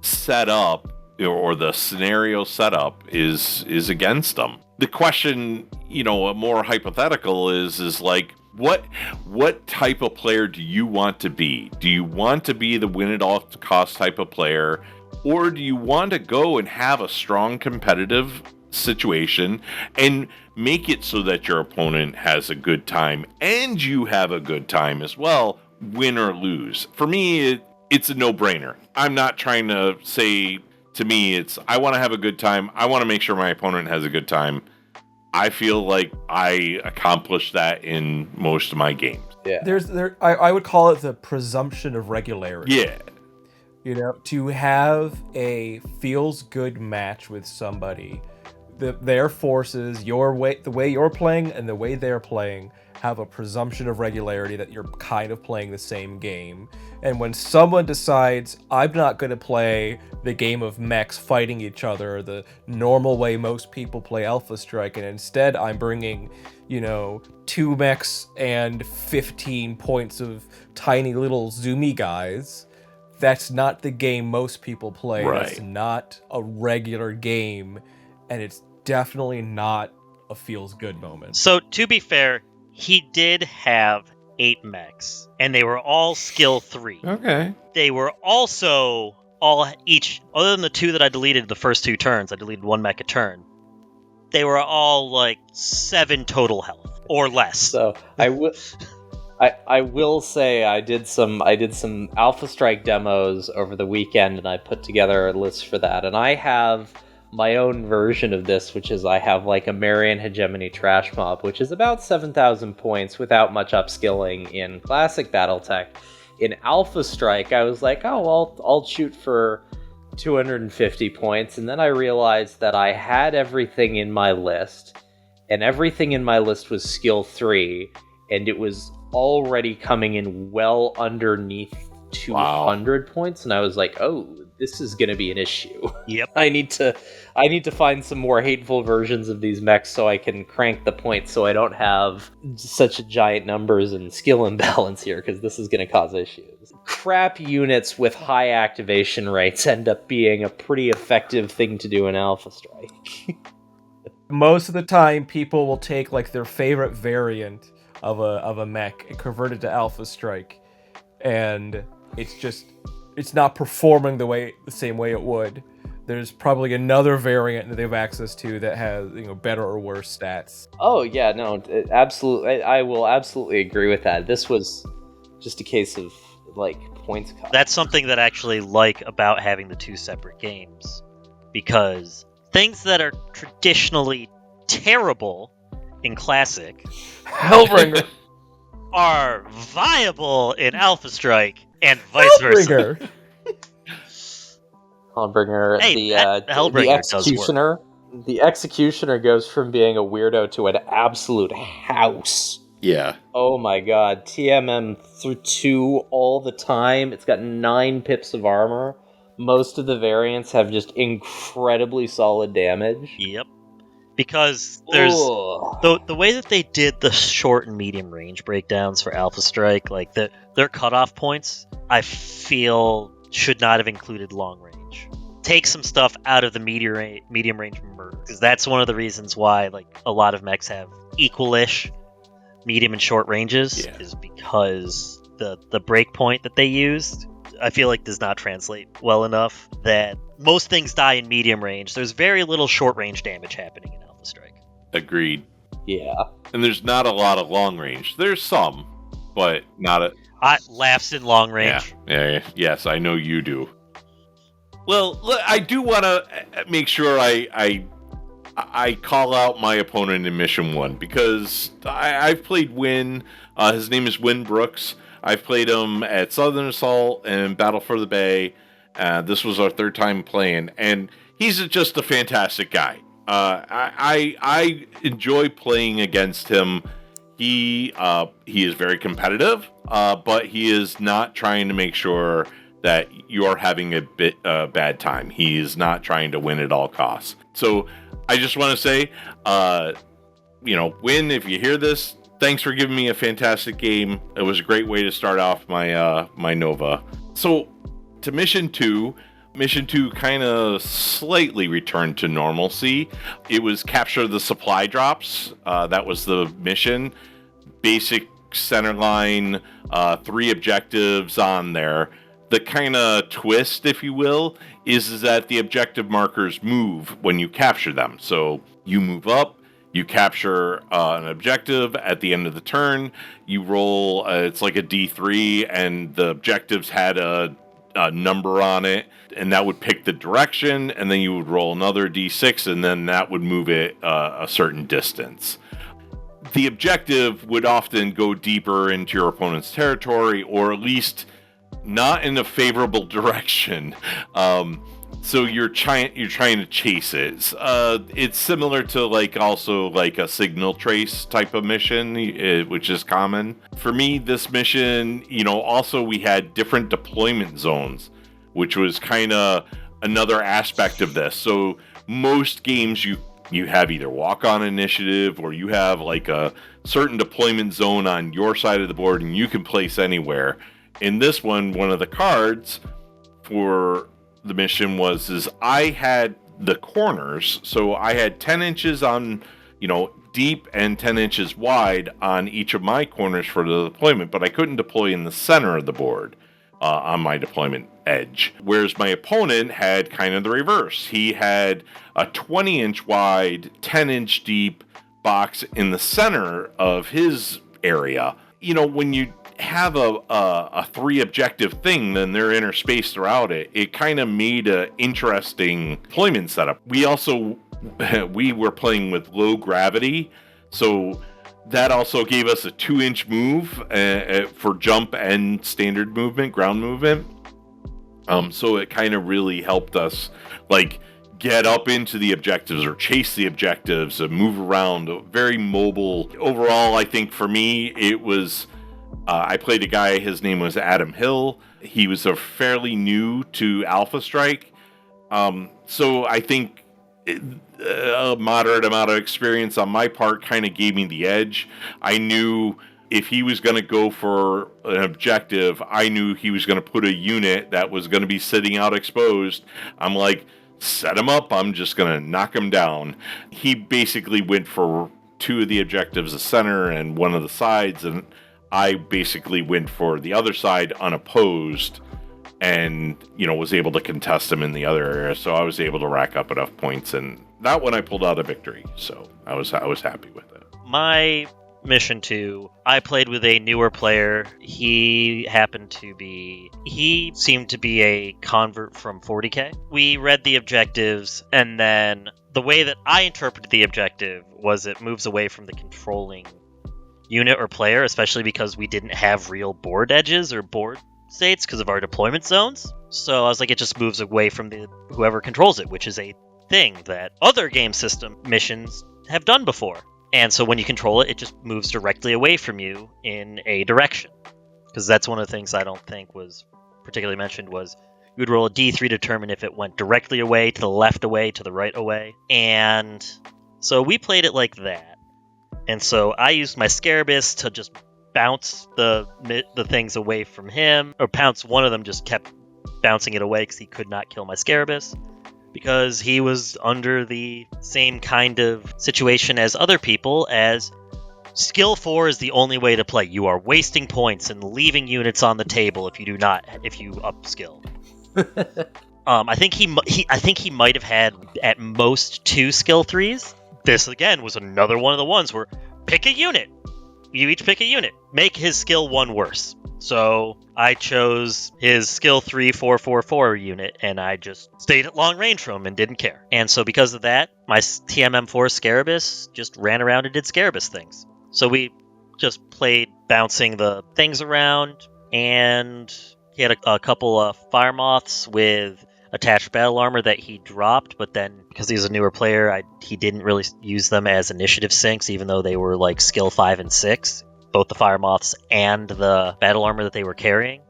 set up, or the scenario set up is against them. The question, a more hypothetical is like, what type of player do you want to be? Do you want to be the win at all cost type of player, or do you want to go and have a strong competitive situation and make it so that your opponent has a good time and you have a good time as well? Win or lose. For me, it's a no-brainer. I'm not trying to say, to me, I want to have a good time. I want to make sure my opponent has a good time. I feel like I accomplished that in most of my games. Yeah. I would call it the presumption of regularity. Yeah. To have a feels good match with somebody, their forces, the way you're playing and the way they're playing, have a presumption of regularity that you're kind of playing the same game. And when someone decides, I'm not going to play the game of mechs fighting each other the normal way most people play Alpha Strike, and instead I'm bringing, 2 mechs and 15 points of tiny little zoomy guys, that's not the game most people play. Right. That's not a regular game, and it's definitely not a feels good moment. So, to be fair, he did have 8 mechs, and they were all skill 3. Okay. They were also all each, other than the 2 that I deleted the first 2 turns, I deleted 1 mech a turn, they were all like 7 total health, or less. So, I will say I did some Alpha Strike demos over the weekend, and I put together a list for that, and I have my own version of this, which is I have like a Marian Hegemony Trash Mob, which is about 7,000 points without much upskilling in classic BattleTech. In Alpha Strike, I was like, I'll shoot for 250 points, and then I realized that I had everything in my list, and everything in my list was skill 3, and it was already coming in well underneath 200 points, and I was like, oh, this is going to be an issue. Yep. I need to find some more hateful versions of these mechs so I can crank the points so I don't have such giant numbers and skill imbalance here, because this is going to cause issues. Crap units with high activation rates end up being a pretty effective thing to do in Alpha Strike. Most of the time, people will take like their favorite variant of a mech and convert it to Alpha Strike, and it's not performing the same way it would. There's probably another variant that they have access to that has better or worse stats. Oh yeah, no, absolutely. I will absolutely agree with that. This was just a case of like points cost. That's something that I actually like about having the 2 separate games, because things that are traditionally terrible in Classic Hellbringer are viable in Alpha Strike, and vice versa. Hellbringer, Hey, the Hellbringer does executioner. The executioner goes from being a weirdo to an absolute house. Yeah. Oh my god, TMM through 2 all the time. It's got 9 pips of armor. most of the variants have just incredibly solid damage. Yep. Because there's Ugh. the way that they did the short and medium range breakdowns for Alpha Strike, like their cutoff points, I feel should not have included long range. Take some stuff out of the medium range murder, because that's one of the reasons why like a lot of mechs have equal-ish medium and short ranges, is because the break point that they used, I feel like does not translate well enough. That most things die in medium range. There's very little short range damage happening in Alpha Strike. Agreed. Yeah. And there's not a lot of long range. There's some, but not a... Laughs in long range. Yeah. Yes, I know you do. Well, I do want to make sure I call out my opponent in Mission 1, because I've played Win. His name is Win Brooks. I've played him at Southern Assault and Battle for the Bay. This was our third time playing, and he's just a fantastic guy. I enjoy playing against him. He is very competitive, but he is not trying to make sure that you are having a bad time. He is not trying to win at all costs. So I just want to say, Win, if you hear this, thanks for giving me a fantastic game. It was a great way to start off my Nova. So to Mission 2. Mission 2 kind of slightly returned to normalcy. It was capture the supply drops. That was the mission. Basic centerline, 3 objectives on there. The kind of twist, if you will, is that the objective markers move when you capture them. So you move up, you capture an objective at the end of the turn, you roll, it's like a D3, and the objectives had a number on it, and that would pick the direction, and then you would roll another D6, and then that would move it a certain distance. The objective would often go deeper into your opponent's territory, or at least not in a favorable direction. So you're trying to chase it. It's similar to also a signal trace type of mission, which is common. For me, this mission, also we had different deployment zones, which was kind of another aspect of this. So most games you have either walk-on initiative, or you have a certain deployment zone on your side of the board, and you can place anywhere. In this one of the cards for the mission is I had the corners, so I had 10 inches on, deep and 10 inches wide on each of my corners for the deployment, but I couldn't deploy in the center of the board on my deployment edge. Whereas my opponent had kind of the reverse. He had a 20-inch wide, 10-inch deep box in the center of his area. When you have a 3 objective thing, then they're interspaced throughout it. It kind of made an interesting deployment setup. We were playing with low gravity, so that also gave us a 2-inch move for jump and standard movement, ground movement. So it kind of really helped us get up into the objectives or chase the objectives and move around. Very mobile. Overall, I think for me, it was... I played a guy, his name was Adam Hill. He was fairly new to Alpha Strike. So I think a moderate amount of experience on my part kind of gave me the edge. I knew if he was going to go for an objective, I knew he was going to put a unit that was going to be sitting out exposed. I'm like, set him up. I'm just going to knock him down. He basically went for 2 of the objectives, the center and 1 of the sides, and I basically went for the other side unopposed and, was able to contest him in the other area. So I was able to rack up enough points, and that one I pulled out a victory. So I was happy with it. My Mission 2, I played with a newer player. He seemed to be a convert from 40K. We read the objectives, and then the way that I interpreted the objective was it moves away from the controlling unit or player, especially because we didn't have real board edges or board states because of our deployment zones. So I was like, it just moves away from whoever controls it, which is a thing that other game system missions have done before. And so when you control it, it just moves directly away from you in a direction. Because that's one of the things I don't think was particularly mentioned was We would roll a d3 to determine if it went directly away, to the left away, to the right away. And so we played it like that. And so I used my Scarabus to just bounce the things away from him, or bounce one of them, just kept bouncing it away because he could not kill my Scarabus, because he was under the same kind of situation as other people, as skill 4 is the only way to play. You are wasting points and leaving units on the table if you upskill. I think he might have had at most 2 skill 3s. This again was another one of the ones where pick a unit. You each pick a unit. Make his skill 1 worse. So I chose his skill 3 4 unit, and I just stayed at long range from him and didn't care. And so because of that, my TMM4 Scarabus just ran around and did Scarabus things. So we just played bouncing the things around, and he had a couple of fire moths with attached battle armor that he dropped, but then because he was a newer player, he didn't really use them as initiative sinks, even though they were like skill 5 and 6, both the fire moths and the battle armor that they were carrying,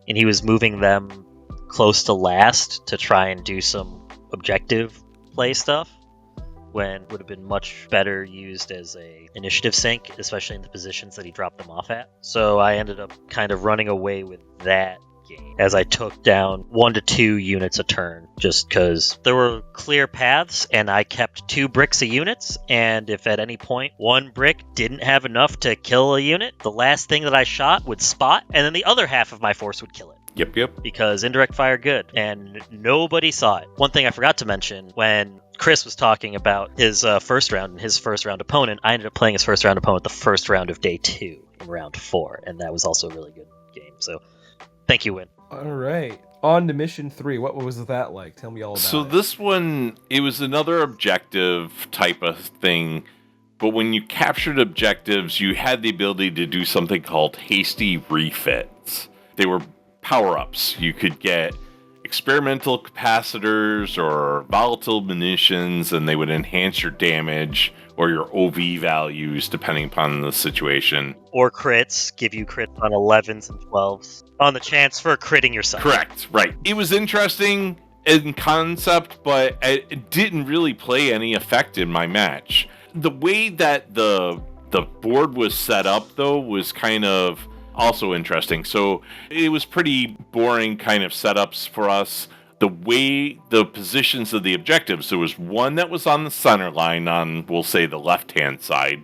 and he was moving them close to last to try and do some objective play stuff, when it would have been much better used as a initiative sink, especially in the positions that he dropped them off at. So I ended up kind of running away with that game, as I took down 1 to 2 units a turn, just because there were clear paths, and I kept 2 bricks of units, and if at any point 1 brick didn't have enough to kill a unit, the last thing that I shot would spot, and then the other half of my force would kill it. Yep. Because indirect fire good, and nobody saw it. One thing I forgot to mention, when Chris was talking about his first round and his first round opponent, I ended up playing his first round opponent the first round of day 2 in round 4, and that was also a really good game. So thank you, Win. All right. On to mission 3. What was that like? Tell me all about it. So this one, it was another objective type of thing, but when you captured objectives, you had the ability to do something called hasty refits. They were power-ups. You could get experimental capacitors or volatile munitions, and they would enhance your damage or your OV values depending upon the situation. Or crits, give you crits on 11s and 12s on the chance for critting yourself. Correct, right. It was interesting in concept, but it didn't really play any effect in my match. The way that the board was set up, though, was kind of also interesting. So it was pretty boring kind of setups for us. The way the positions of the objectives, there was one that was on the center line on, we'll say, the left-hand side.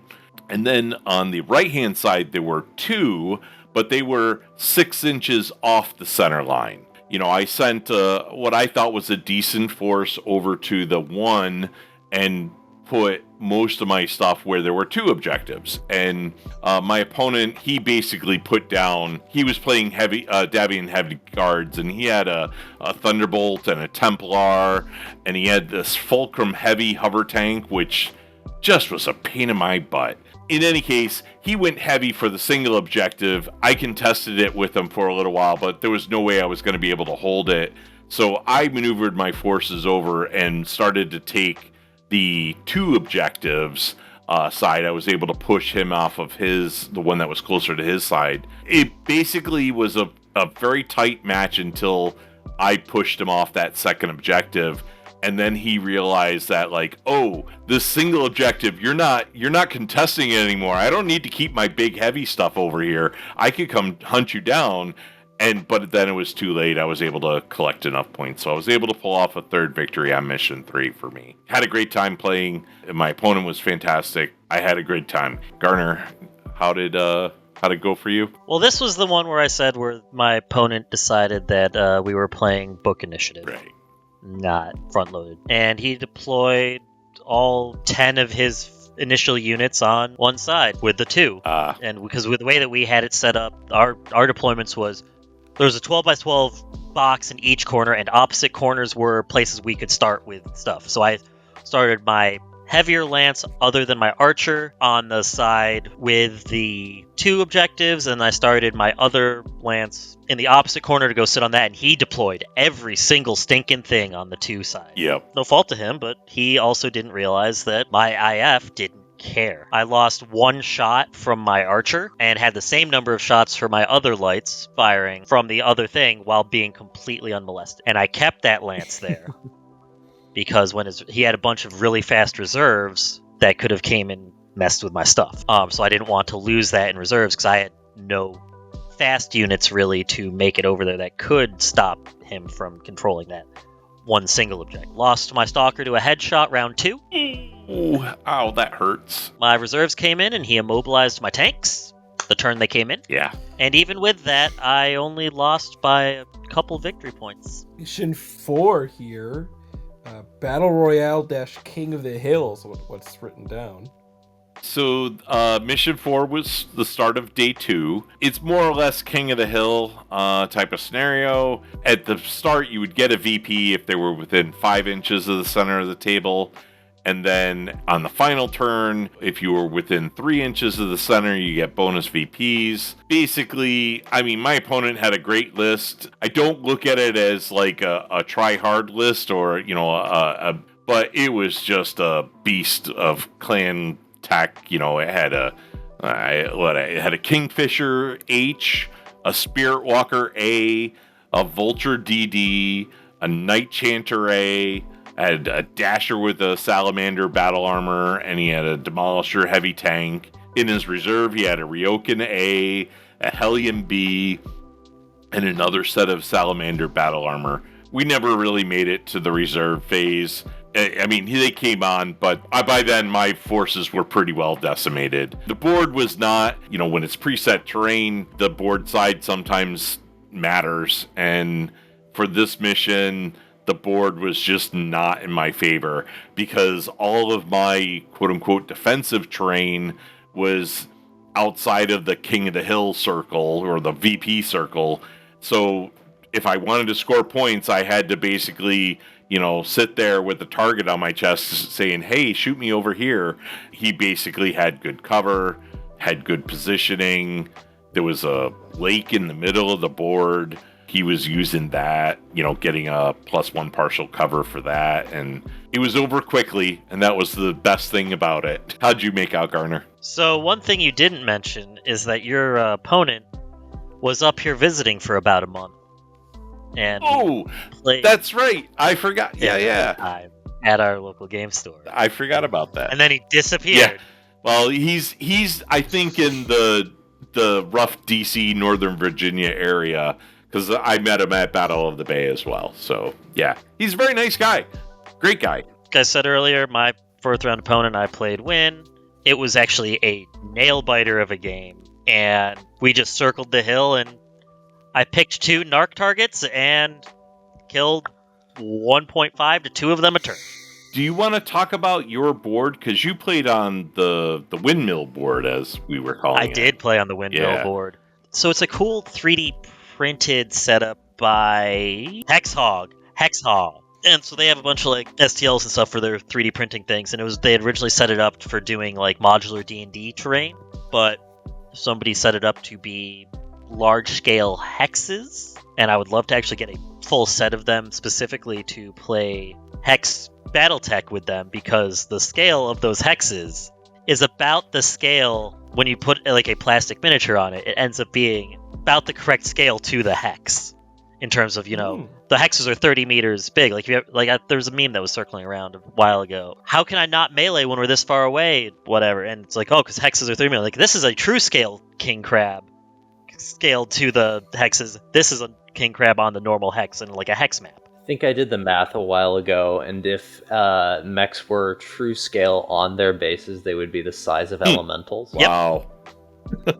And then on the right-hand side, there were 2, but they were 6 inches off the center line. You know, I sent what I thought was a decent force over to the one and put most of my stuff where there were 2 objectives. And my opponent, he basically put down, he was playing heavy Davian heavy guards, and he had a Thunderbolt and a Templar, and he had this Fulcrum heavy hover tank, which just was a pain in my butt. In any case, he went heavy for the single objective. I contested it with him for a little while, but there was no way I was going to be able to hold it. So I maneuvered my forces over and started to take the 2 objectives side. I was able to push him off of the one that was closer to his side. It basically was a very tight match until I pushed him off that second objective. And then he realized that, like, oh, this single objective, you're not contesting it anymore. I don't need to keep my big heavy stuff over here. I could come hunt you down. But then it was too late. I was able to collect enough points, so I was able to pull off a 3rd victory on mission 3 for me. Had a great time playing. My opponent was fantastic. I had a great time. Garner, how did it go for you? Well, this was the one where I said where my opponent decided that we were playing book initiative. Right. Not front-loaded. And he deployed all 10 of his initial units on one side with the 2. And because with the way that we had it set up, our deployments was, there was a 12 by 12 box in each corner, and opposite corners were places we could start with stuff. So I started my heavier lance other than my archer on the side with the 2 objectives, and I started my other lance in the opposite corner to go sit on that, and he deployed every single stinking thing on the 2 side. Yep. No fault to him, but he also didn't realize that my IF didn't care. I lost 1 shot from my archer and had the same number of shots for my other lights firing from the other thing while being completely unmolested. And I kept that lance there because when he had a bunch of really fast reserves that could have came and messed with my stuff. So I didn't want to lose that in reserves because I had no fast units really to make it over there that could stop him from controlling that one single object. Lost my stalker to a headshot round 2. Ooh, ow, that hurts. My reserves came in and he immobilized my tanks the turn they came in. Yeah. And even with that, I only lost by a couple victory points. Mission 4 here. Battle Royale - King of the Hills, what's written down. So mission 4 was the start of day 2. It's more or less King of the Hill type of scenario. At the start, you would get a VP if they were within 5 inches of the center of the table. And then on the final turn, if you were within 3 inches of the center, you get bonus VPs. Basically, I mean, my opponent had a great list. I don't look at it as like a try-hard list or, but it was just a beast of clan tech. It had it had a Kingfisher H, a Spirit Walker A, a Vulture DD, a Night Chanter A, had a Dasher with a Salamander battle armor, and he had a Demolisher heavy tank. In his reserve, he had a Ryokan A, a Hellion B, and another set of Salamander battle armor. We never really made it to the reserve phase. I mean, they came on, but by then my forces were pretty well decimated. The board was not, when it's preset terrain, the board side sometimes matters. And for this mission, the board was just not in my favor because all of my quote-unquote defensive terrain was outside of the King of the Hill circle or the VP circle. So if I wanted to score points, I had to basically, sit there with the target on my chest saying, hey, shoot me over here. He basically had good cover, had good positioning. There was a lake in the middle of the board. He was using that, getting a +1 partial cover for that. And it was over quickly, and that was the best thing about it. How'd you make out, Garner? So one thing you didn't mention is that your opponent was up here visiting for about a month. And that's right. I forgot. Yeah. At our local game store. I forgot about that. And then he disappeared. Yeah. Well, he's I think in the rough DC Northern Virginia area because I met him at Battle of the Bay as well. So yeah, he's a very nice guy. Great guy. Like I said earlier, my 4th round opponent I played Win. It was actually a nail biter of a game, and we just circled the hill and I picked 2 narc targets and killed 1.5 to 2 of them a turn. Do you want to talk about your board? Because you played on the windmill board, as we were calling it. I did play on the windmill board. So it's a cool 3D printed setup by Hexhog. And so they have a bunch of STLs and stuff for their 3D printing things. And they had originally set it up for doing modular D&D terrain. But somebody set it up to be large-scale hexes, and I would love to actually get a full set of them specifically to play hex BattleTech with them, because the scale of those hexes is about the scale when you put a plastic miniature on it. It ends up being about the correct scale to the hex in terms of the hexes are 30 meters big. There was a meme that was circling around a while ago. How can I not melee when we're this far away? Whatever, and it's because hexes are 30 meters. This is a true scale king crab. Scaled to the hexes. This is a king crab on the normal hex and a hex map. I think I did the math a while ago, and if mechs were true scale on their bases, they would be the size of elementals. Yep. Wow.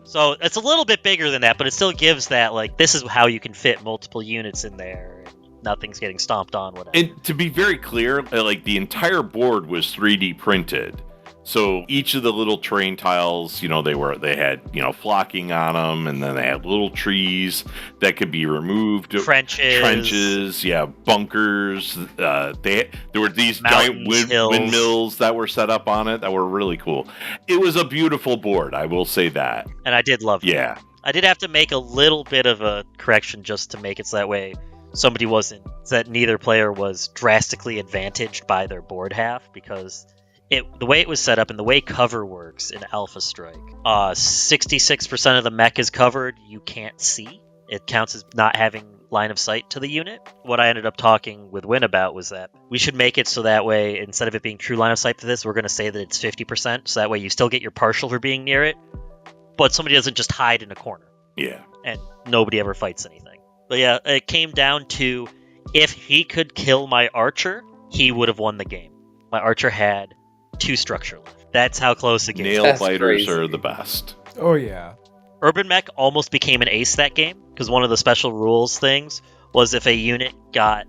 So it's a little bit bigger than that, but it still gives that this is how you can fit multiple units in there. And nothing's getting stomped on. Whatever. And to be very clear, the entire board was 3D printed. So each of the little terrain tiles, they had, flocking on them, and then they had little trees that could be removed. Trenches, yeah, bunkers. There were these giant windmills that were set up on it that were really cool. It was a beautiful board, I will say that. And I did love it. Yeah. I did have to make a little bit of a correction just to make it so that way that neither player was drastically advantaged by their board half, because The way it was set up and the way cover works in Alpha Strike, 66% of the mech is covered. You can't see. It counts as not having line of sight to the unit. What I ended up talking with Win about was that we should make it so that way, instead of it being true line of sight for this, we're going to say that it's 50%, so that way you still get your partial for being near it, but somebody doesn't just hide in a corner. Yeah. And nobody ever fights anything. But yeah, it came down to, if he could kill my archer, he would have won the game. My archer had 2 structure left. That's how close the game Nail That's biters crazy. are the best. Oh yeah. Urban Mech almost became an ace that game, because one of the special rules things was if a unit got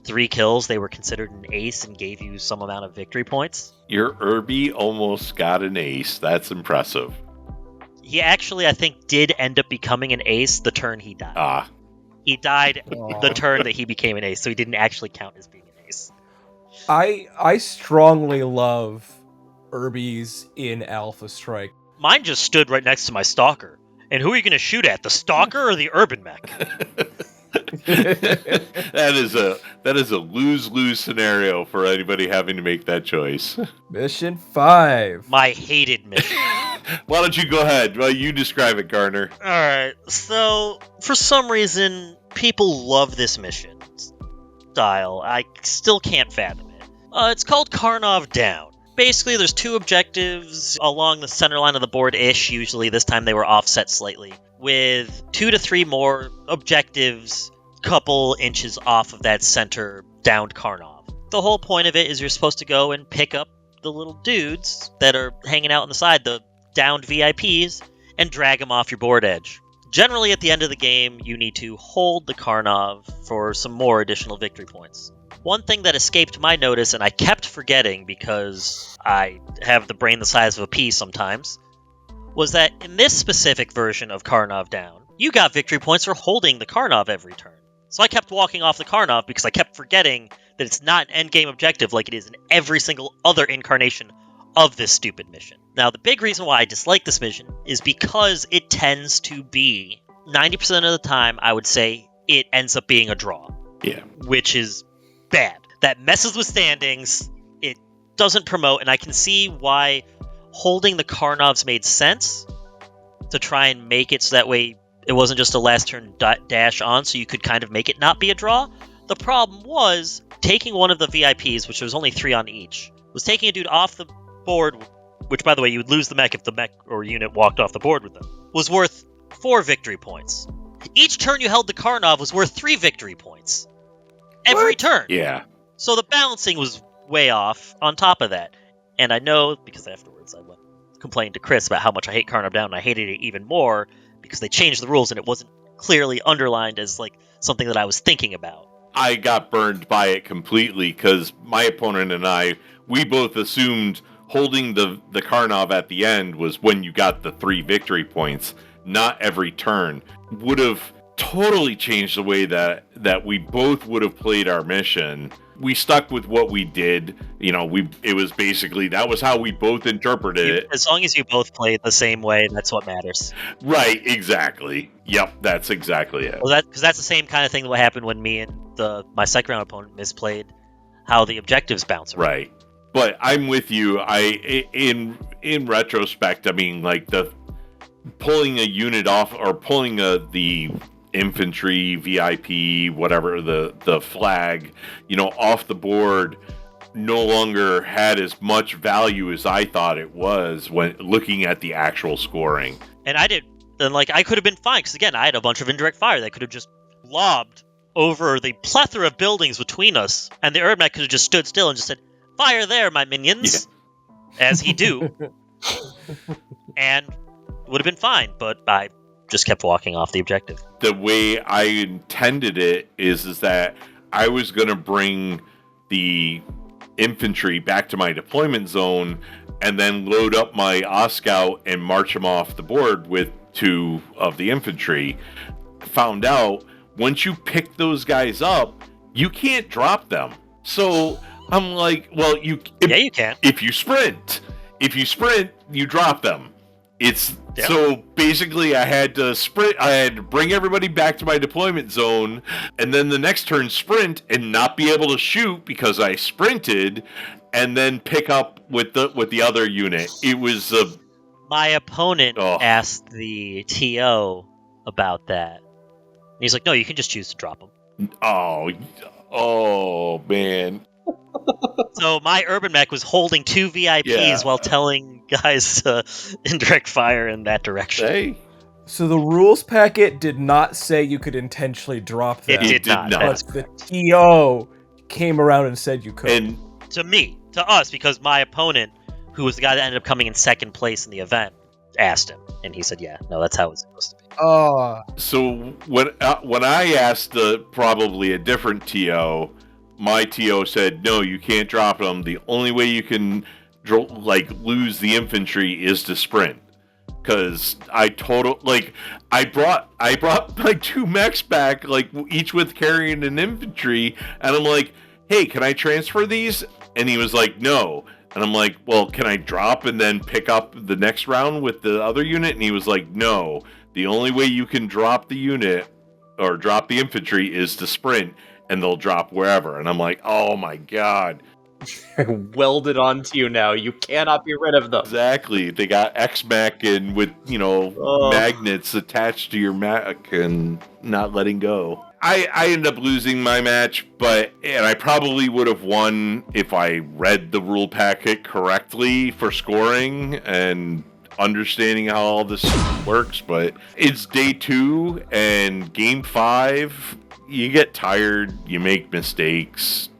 3 kills, they were considered an ace and gave you some amount of victory points. Your Irby almost got an ace. That's impressive. He actually, I think, did end up becoming an ace the turn he died. Ah, He died Aw. the turn that he became an ace, so he didn't actually count as being an ace. I strongly love Irby's in Alpha Strike. Mine just stood right next to my Stalker. And who are you going to shoot at, the Stalker or the Urban Mech? that is a lose-lose scenario for anybody having to make that choice. Mission 5. My hated mission. Why don't you go ahead? Well, you describe it, Garner. Alright, so for some reason, people love this mission style. I still can't fathom it. It's called Karnov Down. Basically, there's 2 objectives along the center line of the board-ish, usually. This time they were offset slightly, with 2 to 3 more objectives couple inches off of that center downed Karnov. The whole point of it is you're supposed to go and pick up the little dudes that are hanging out on the side, the downed VIPs, and drag them off your board edge. Generally, at the end of the game, you need to hold the Karnov for some more additional victory points. One thing that escaped my notice, and I kept forgetting because I have the brain the size of a pea sometimes, was that in this specific version of Karnov Down, you got victory points for holding the Karnov every turn. So I kept walking off the Karnov because I kept forgetting that it's not an endgame objective like it is in every single other incarnation of this stupid mission. Now, the big reason why I dislike this mission is because it tends to be, 90% of the time, I would say, it ends up being a draw. Yeah. Which is bad. That messes with standings, it doesn't promote, and I can see why holding the Karnovs made sense to try and make it so that way it wasn't just a last turn dash on, so you could kind of make it not be a draw. The problem was taking one of the VIPs, which was only 3 on each, was taking a dude off the board, which, by the way, you would lose the mech if the mech or unit walked off the board with them, was worth 4 victory points. Each turn you held the Karnov was worth 3 victory points. Every turn. Yeah. So the balancing was way off on top of that. And I know, because afterwards I went complaining to Chris about how much I hate Karnov Down, and I hated it even more because they changed the rules and it wasn't clearly underlined as like something that I was thinking about. I got burned by it completely because my opponent and I, we both assumed holding the Karnov at the end was when you got the 3 victory points, not every turn. Would have totally changed the way that we both would have played our mission. We stuck with what we did. You know, it was basically, that was how we both interpreted it. As long as you both played the same way, that's what matters. Right, exactly. Yep, that's exactly it. Well, because that's the same kind of thing that happened when me and my second round opponent misplayed how the objectives bounce around. Right. But I'm with you. In retrospect, I mean, like the pulling a unit off or pulling the infantry, VIP, whatever, the flag, you know, off the board no longer had as much value as I thought it was when looking at the actual scoring. And I could have been fine, because again, I had a bunch of indirect fire that could have just lobbed over the plethora of buildings between us, and the Erdmech could have just stood still and just said, "Fire there, my minions," as he do, and would have been fine, but I just kept walking off the objective. The way I intended it is that I was going to bring the infantry back to my deployment zone and then load up my Oscout and march them off the board with 2 of the infantry. Found out once you pick those guys up, you can't drop them. So I'm like, well, you can. If you sprint, you drop them. So basically I had to sprint. I had to bring everybody back to my deployment zone, and then the next turn sprint and not be able to shoot because I sprinted, and then pick up with the other unit. It was My opponent asked the TO about that. And he's like, no, you can just choose to drop them. Oh man. So my urban mech was holding 2 VIPs while telling guys to indirect fire in that direction. Hey. So the rules packet did not say you could intentionally drop them. It did not. But the TO came around and said you could. And to us, because my opponent, who was the guy that ended up coming in second place in the event, asked him, and he said, "Yeah, no, that's how it was supposed to be." So when I asked probably a different TO, my TO said, "No, you can't drop them. The only way you can lose the infantry is to sprint." Because I brought my 2 mechs back, each with carrying an infantry, and I'm like, "Hey, can I transfer these?" And he was like, "No." And I'm like, "Well, can I drop and then pick up the next round with the other unit?" And he was like, "No. The only way you can drop the unit or drop the infantry is to sprint, and they'll drop wherever." And I'm like, "Oh my god." Welded onto you now. You cannot be rid of them. Exactly. They got X-Mech and with, magnets attached to your mech and not letting go. I ended up losing my match, and I probably would have won if I read the rule packet correctly for scoring and understanding how all this works, but it's day 2 and game 5. You get tired, you make mistakes.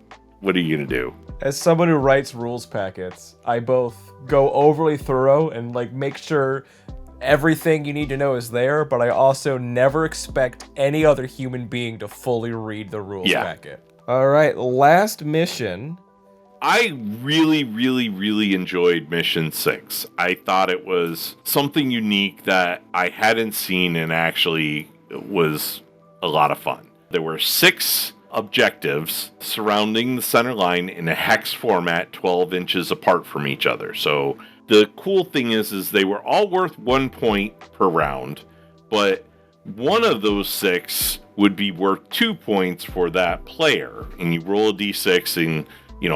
What are you going to do? As someone who writes rules packets, I both go overly thorough and make sure everything you need to know is there, but I also never expect any other human being to fully read the rules packet. All right, last mission. I really, really, really enjoyed Mission 6. I thought it was something unique that I hadn't seen and actually was a lot of fun. There were 6 objectives surrounding the center line in a hex format 12 inches apart from each other. So the cool thing is they were all worth 1 point per round, but one of those 6 would be worth 2 points for that player. And you roll a d6 and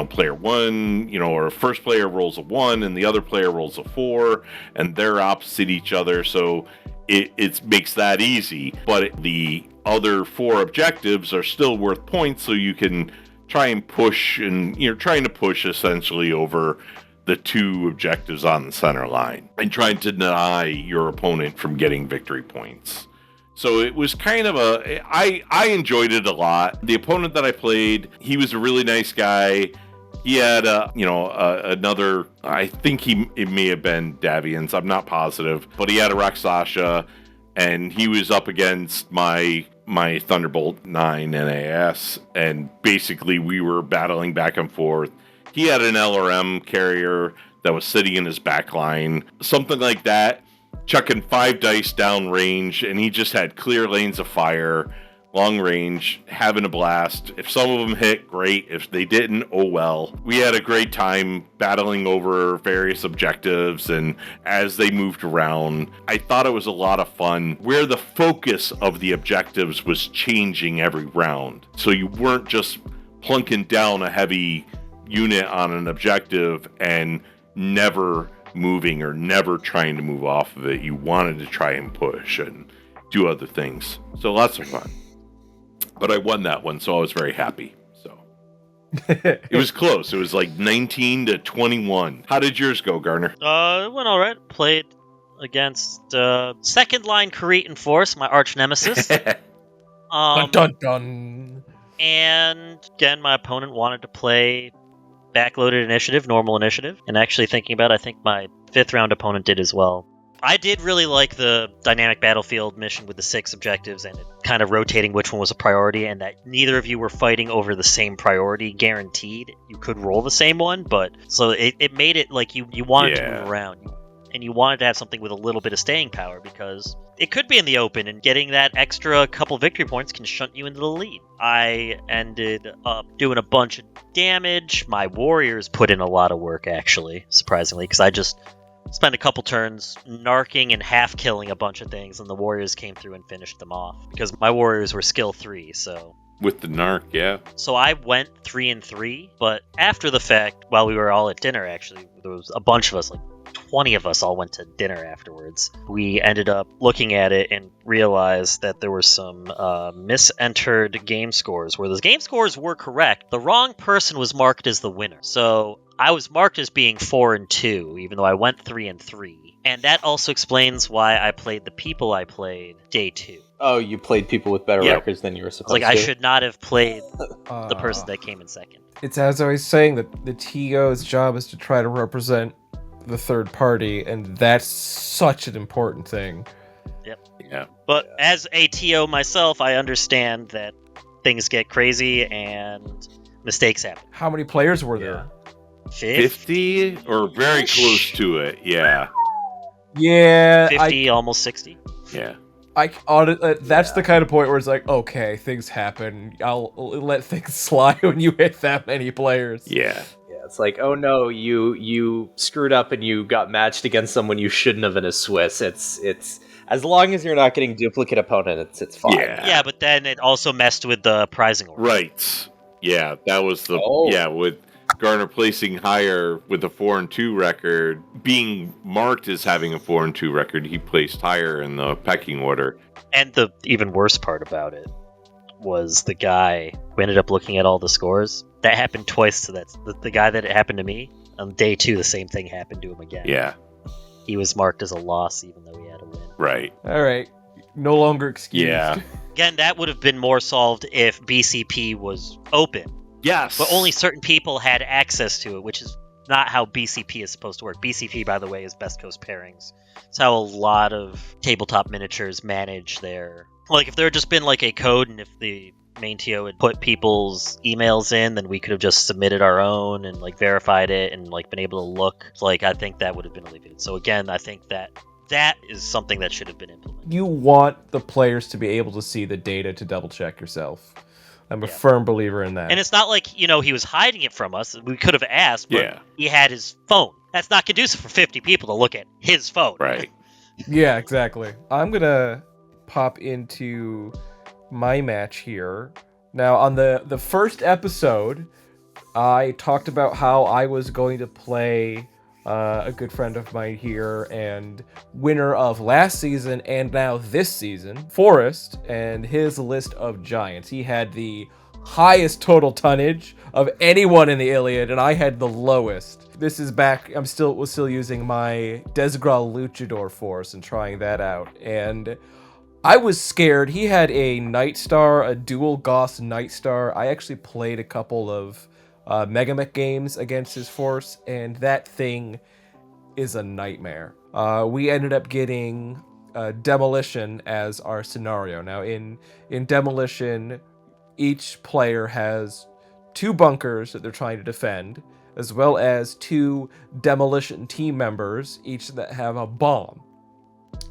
player 1, or first player rolls a 1 and the other player rolls a 4 and they're opposite each other. So it makes that easy, but the other 4 objectives are still worth points, so you can try and push, and you're trying to push essentially over the 2 objectives on the center line and trying to deny your opponent from getting victory points. So it was kind of I enjoyed it a lot. The opponent that I played, he was a really nice guy. He had another, I think it may have been Davians, I'm not positive, but he had a Rakshasa, and he was up against my Thunderbolt 9 NAS, and basically we were battling back and forth. He had an LRM carrier that was sitting in his back line, something like that, chucking 5 dice down range, and he just had clear lanes of fire, long range, having a blast. If some of them hit, great. If they didn't, oh well. We had a great time battling over various objectives, and as they moved around, I thought it was a lot of fun, where the focus of the objectives was changing every round. So you weren't just plunking down a heavy unit on an objective and never moving or never trying to move off of it. You wanted to try and push and do other things. So lots of fun. But I won that one, so I was very happy. So it was close. It was 19-21. How did yours go, Garner? It went all right. Played against second line Cretan Force, my arch nemesis. Dun dun dun. And again, my opponent wanted to play backloaded initiative, normal initiative. And actually thinking about it, I think my 5th round opponent did as well. I did really like the dynamic battlefield mission with the 6 objectives and it kind of rotating which one was a priority, and that neither of you were fighting over the same priority guaranteed. You could roll the same one, but so it made it like you wanted to move around. And you wanted to have something with a little bit of staying power because it could be in the open, and getting that extra couple victory points can shunt you into the lead. I ended up doing a bunch of damage. My warriors put in a lot of work, actually, surprisingly, because I just spent a couple turns narking and half-killing a bunch of things, and the warriors came through and finished them off. Because my warriors were skill 3, so With the narc, yeah. So I went 3-3, but after the fact, while we were all at dinner, actually, there was a bunch of us, like 20 of us all went to dinner afterwards. We ended up looking at it and realized that there were some misentered game scores, where the game scores were correct. The wrong person was marked as the winner. So I was marked as being 4-2, even though I went 3-3. And that also explains why I played the people I played day 2. Oh, you played people with better records than you were supposed to? I should not have played the person that came in second. It's as I was saying, that the TO's job is to try to represent the third party, and that's such an important thing. Yep. Yeah. But as a TO myself, I understand that things get crazy and mistakes happen. How many players were there? 50 or very close to it, yeah. Yeah, 50, almost 60. Yeah. That's the kind of point where it's like, okay, things happen. I'll let things slide when you hit that many players. Yeah. Yeah, it's like, oh no, you screwed up and you got matched against someone you shouldn't have in a Swiss. It's as long as you're not getting duplicate opponents, it's fine. Yeah, but then it also messed with the prizing order. Right. Yeah, that was the with Garner placing higher with a 4-2 record, being marked as having a 4-2 record, he placed higher in the pecking order. And the even worse part about it was the guy who ended up looking at all the scores. That happened twice to the guy that it happened to me. On day 2, the same thing happened to him again. Yeah. He was marked as a loss even though he had a win. Right. All right. No longer excused. Yeah. Again, that would have been more solved if BCP was open. Yes. But only certain people had access to it, which is not how BCP is supposed to work. BCP, by the way, is Best Coast Pairings. It's how a lot of tabletop miniatures manage their... Like, if there had just been, like, a code, and if the main TO had put people's emails in, then we could have just submitted our own and, like, verified it and, like, been able to look. Like, I think that would have been alleviated. So, again, I think that is something that should have been implemented. You want the players to be able to see the data to double-check yourself. I'm a firm believer in that. And it's not like, he was hiding it from us. We could have asked, but he had his phone. That's not conducive for 50 people to look at his phone. Right. Yeah, exactly. I'm going to pop into my match here. Now, on the first episode, I talked about how I was going to play a good friend of mine here and winner of last season and now this season, Forrest, and his list of giants. He had the highest total tonnage of anyone in the Iliad, and I had the lowest. This is back, was still using my Desgral Luchador force and trying that out, and I was scared. He had a Night Star, a dual Goss Night Star. I actually played a couple of Megamech games against his force, and that thing is a nightmare. We ended up getting Demolition as our scenario. Now, in Demolition, each player has 2 bunkers that they're trying to defend, as well as 2 Demolition team members, each that have a bomb.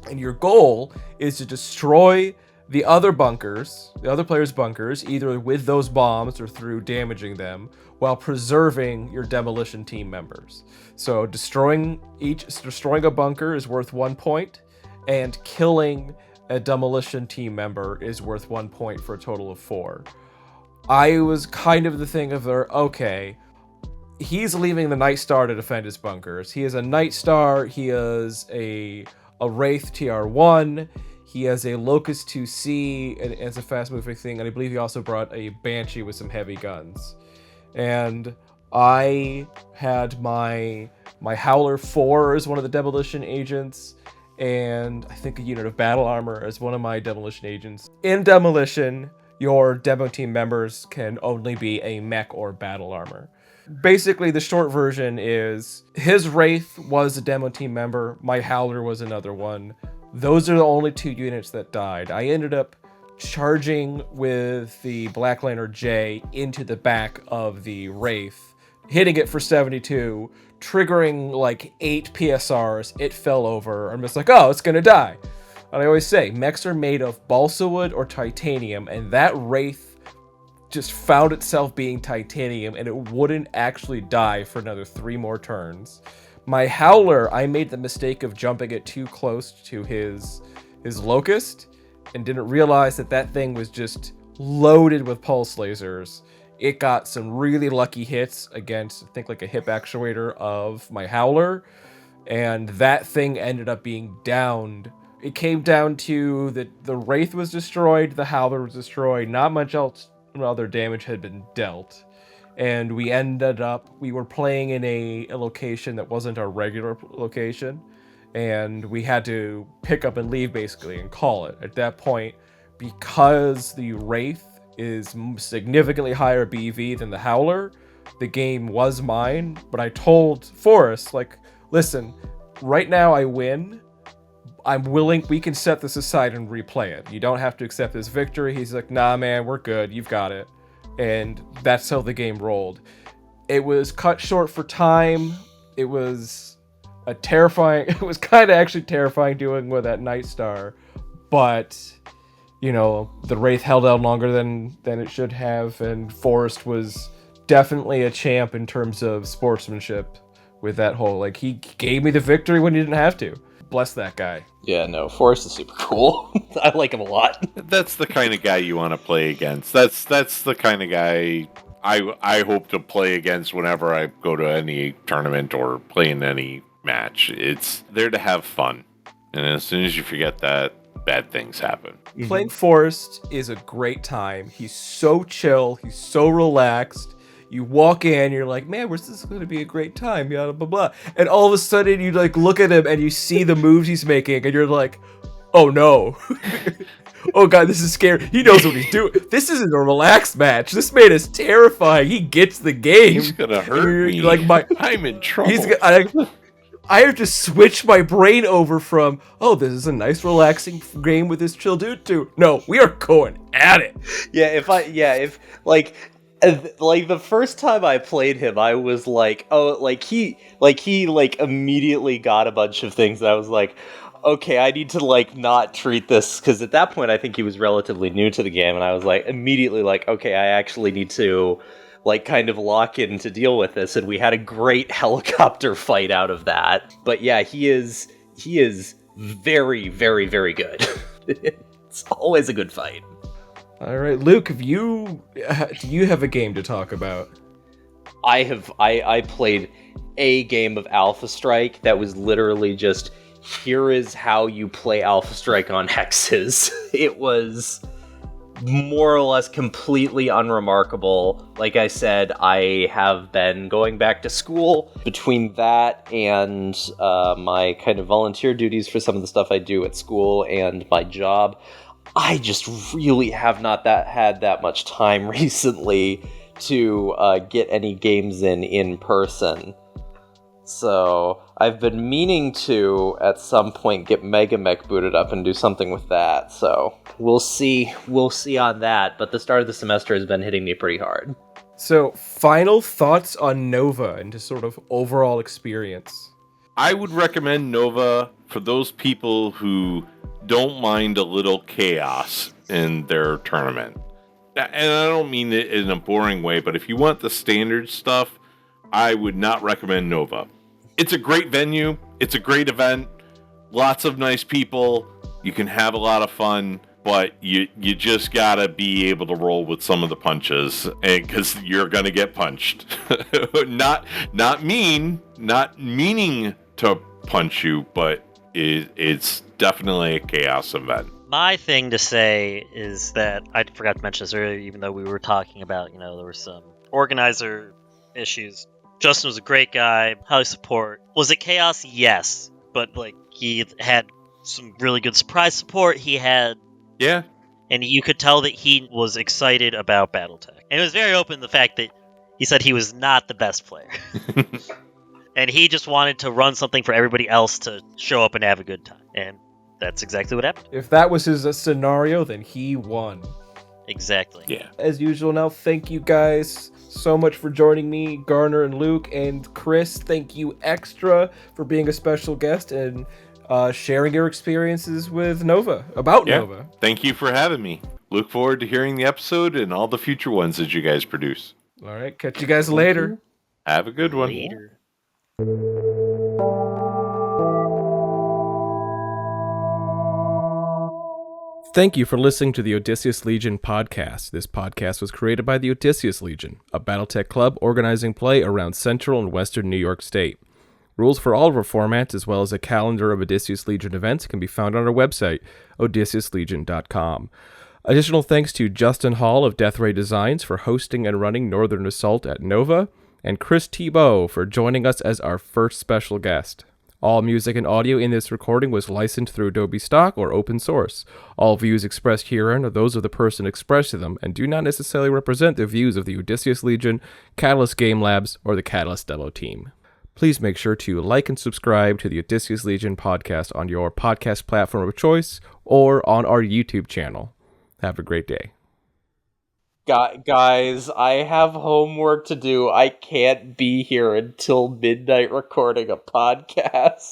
And your goal is to destroy the other players' bunkers, either with those bombs or through damaging them, while preserving your Demolition team members. So destroying a bunker is worth 1 point, and killing a Demolition team member is worth 1 point for a total of 4. I was kind of the thing of okay, he's leaving the Night Star to defend his bunkers. He is a Night Star, he is a Wraith TR1, he has a Locust 2C and as a fast-moving thing, and I believe he also brought a Banshee with some heavy guns. And I had my Howler 4 as one of the Demolition agents, and I think a unit of battle armor as one of my Demolition agents. In Demolition, your demo team members can only be a mech or battle armor. Basically, the short version is his Wraith was a demo team member, my Howler was another one. Those are the only 2 units that died. I ended up charging with the Black Lantern J into the back of the Wraith, hitting it for 72, triggering like 8 PSRs. It fell over. I'm just like, oh, it's gonna die. And I always say, mechs are made of balsa wood or titanium, and that Wraith just found itself being titanium, and it wouldn't actually die for another 3 more turns. My Howler, I made the mistake of jumping it too close to his Locust, and didn't realize that thing was just loaded with pulse lasers. It got some really lucky hits against, I think, like a hip actuator of my Howler, and that thing ended up being downed. It came down to the Wraith was destroyed, the Howler was destroyed, not much else other damage had been dealt. And we were playing in a location that wasn't our regular location, and we had to pick up and leave basically and call it. At that point, because the Wraith is significantly higher BV than the Howler, the game was mine, but I told Forrest, like, listen, right now I win. I'm willing, we can set this aside and replay it. You don't have to accept this victory. He's like, nah, man, we're good. You've got it. And that's how the game rolled. It was cut short for time. It was it was kind of actually terrifying doing with that Night Star. But, you know, the Wraith held out longer than it should have. And Forrest was definitely a champ in terms of sportsmanship with that whole, like, he gave me the victory when he didn't have to. Bless that guy. Yeah, no, Forrest is super cool. I like him a lot. That's the kind of guy you want to play against. That's the kind of guy I hope to play against whenever I go to any tournament or play in any match. It's there to have fun. And as soon as you forget that, bad things happen. Playing Forrest is a great time. He's so chill. He's so relaxed. You walk in, you're like, man, this is going to be a great time, blah, blah, blah. And all of a sudden, you like look at him and you see the moves he's making, and you're like, oh no. Oh god, this is scary. He knows what he's doing. This isn't a relaxed match. This man is terrifying. He gets the game. He's going to hurt me. Like, I'm in trouble. I have to switch my brain over from, oh, this is a nice relaxing game with this chill dude, to, no, we are going at it. If the first time I played him, I was like, oh, he immediately got a bunch of things that I was like, okay, I need to like not treat this, because at that point I think he was relatively new to the game, and I was like immediately like, okay, I actually need to like kind of lock in to deal with this, and we had a great helicopter fight out of that. But yeah, he is very, very, very good. It's always a good fight. All right, Luke, do you have a game to talk about? I played a game of Alpha Strike that was literally just, here is how you play Alpha Strike on hexes. It was more or less completely unremarkable. Like I said, I have been going back to school. Between that and my kind of volunteer duties for some of the stuff I do at school and my job, I just really have not had that much time recently to get any games in person. So I've been meaning to, at some point, get Mega Mech booted up and do something with that. So we'll see on that. But the start of the semester has been hitting me pretty hard. So final thoughts on Nova and just sort of overall experience. I would recommend Nova for those people who don't mind a little chaos in their tournament. And I don't mean it in a boring way, but if you want the standard stuff, I would not recommend Nova. It's a great venue. It's a great event. Lots of nice people. You can have a lot of fun, but you just gotta be able to roll with some of the punches, and because you're gonna get punched. not meaning to punch you, but it's definitely a chaos event. My thing to say is that I forgot to mention this earlier, even though we were talking about, there were some organizer issues. Justin was a great guy, highly support. Was it chaos? Yes. But, he had some really good surprise support. He had... Yeah. And you could tell that he was excited about BattleTech. And it was very open the fact that he said he was not the best player. And he just wanted to run something for everybody else to show up and have a good time. And that's exactly what happened. If that was his scenario, then he won. Exactly. Yeah. As usual now, thank you guys so much for joining me, Garner and Luke, and Chris, thank you extra for being a special guest and sharing your experiences with Nova, Nova. Thank you for having me. Look forward to hearing the episode and all the future ones that you guys produce. All right, catch you guys later. Have a good one. Later. Thank you for listening to the Odysseus Legion podcast. This podcast was created by the Odysseus Legion, a BattleTech club organizing play around central and western New York State. Rules for all of our formats, as well as a calendar of Odysseus Legion events, can be found on our website, odysseuslegion.com. Additional thanks to Justin Hall of Death Ray Designs for hosting and running Northern Assault at Nova, and Chris Thibault for joining us as our first special guest. All music and audio in this recording was licensed through Adobe Stock or open source. All views expressed herein are those of the person expressing them and do not necessarily represent the views of the Odysseus Legion, Catalyst Game Labs, or the Catalyst demo team. Please make sure to like and subscribe to the Odysseus Legion podcast on your podcast platform of choice or on our YouTube channel. Have a great day. Guys, I have homework to do. I can't be here until midnight recording a podcast.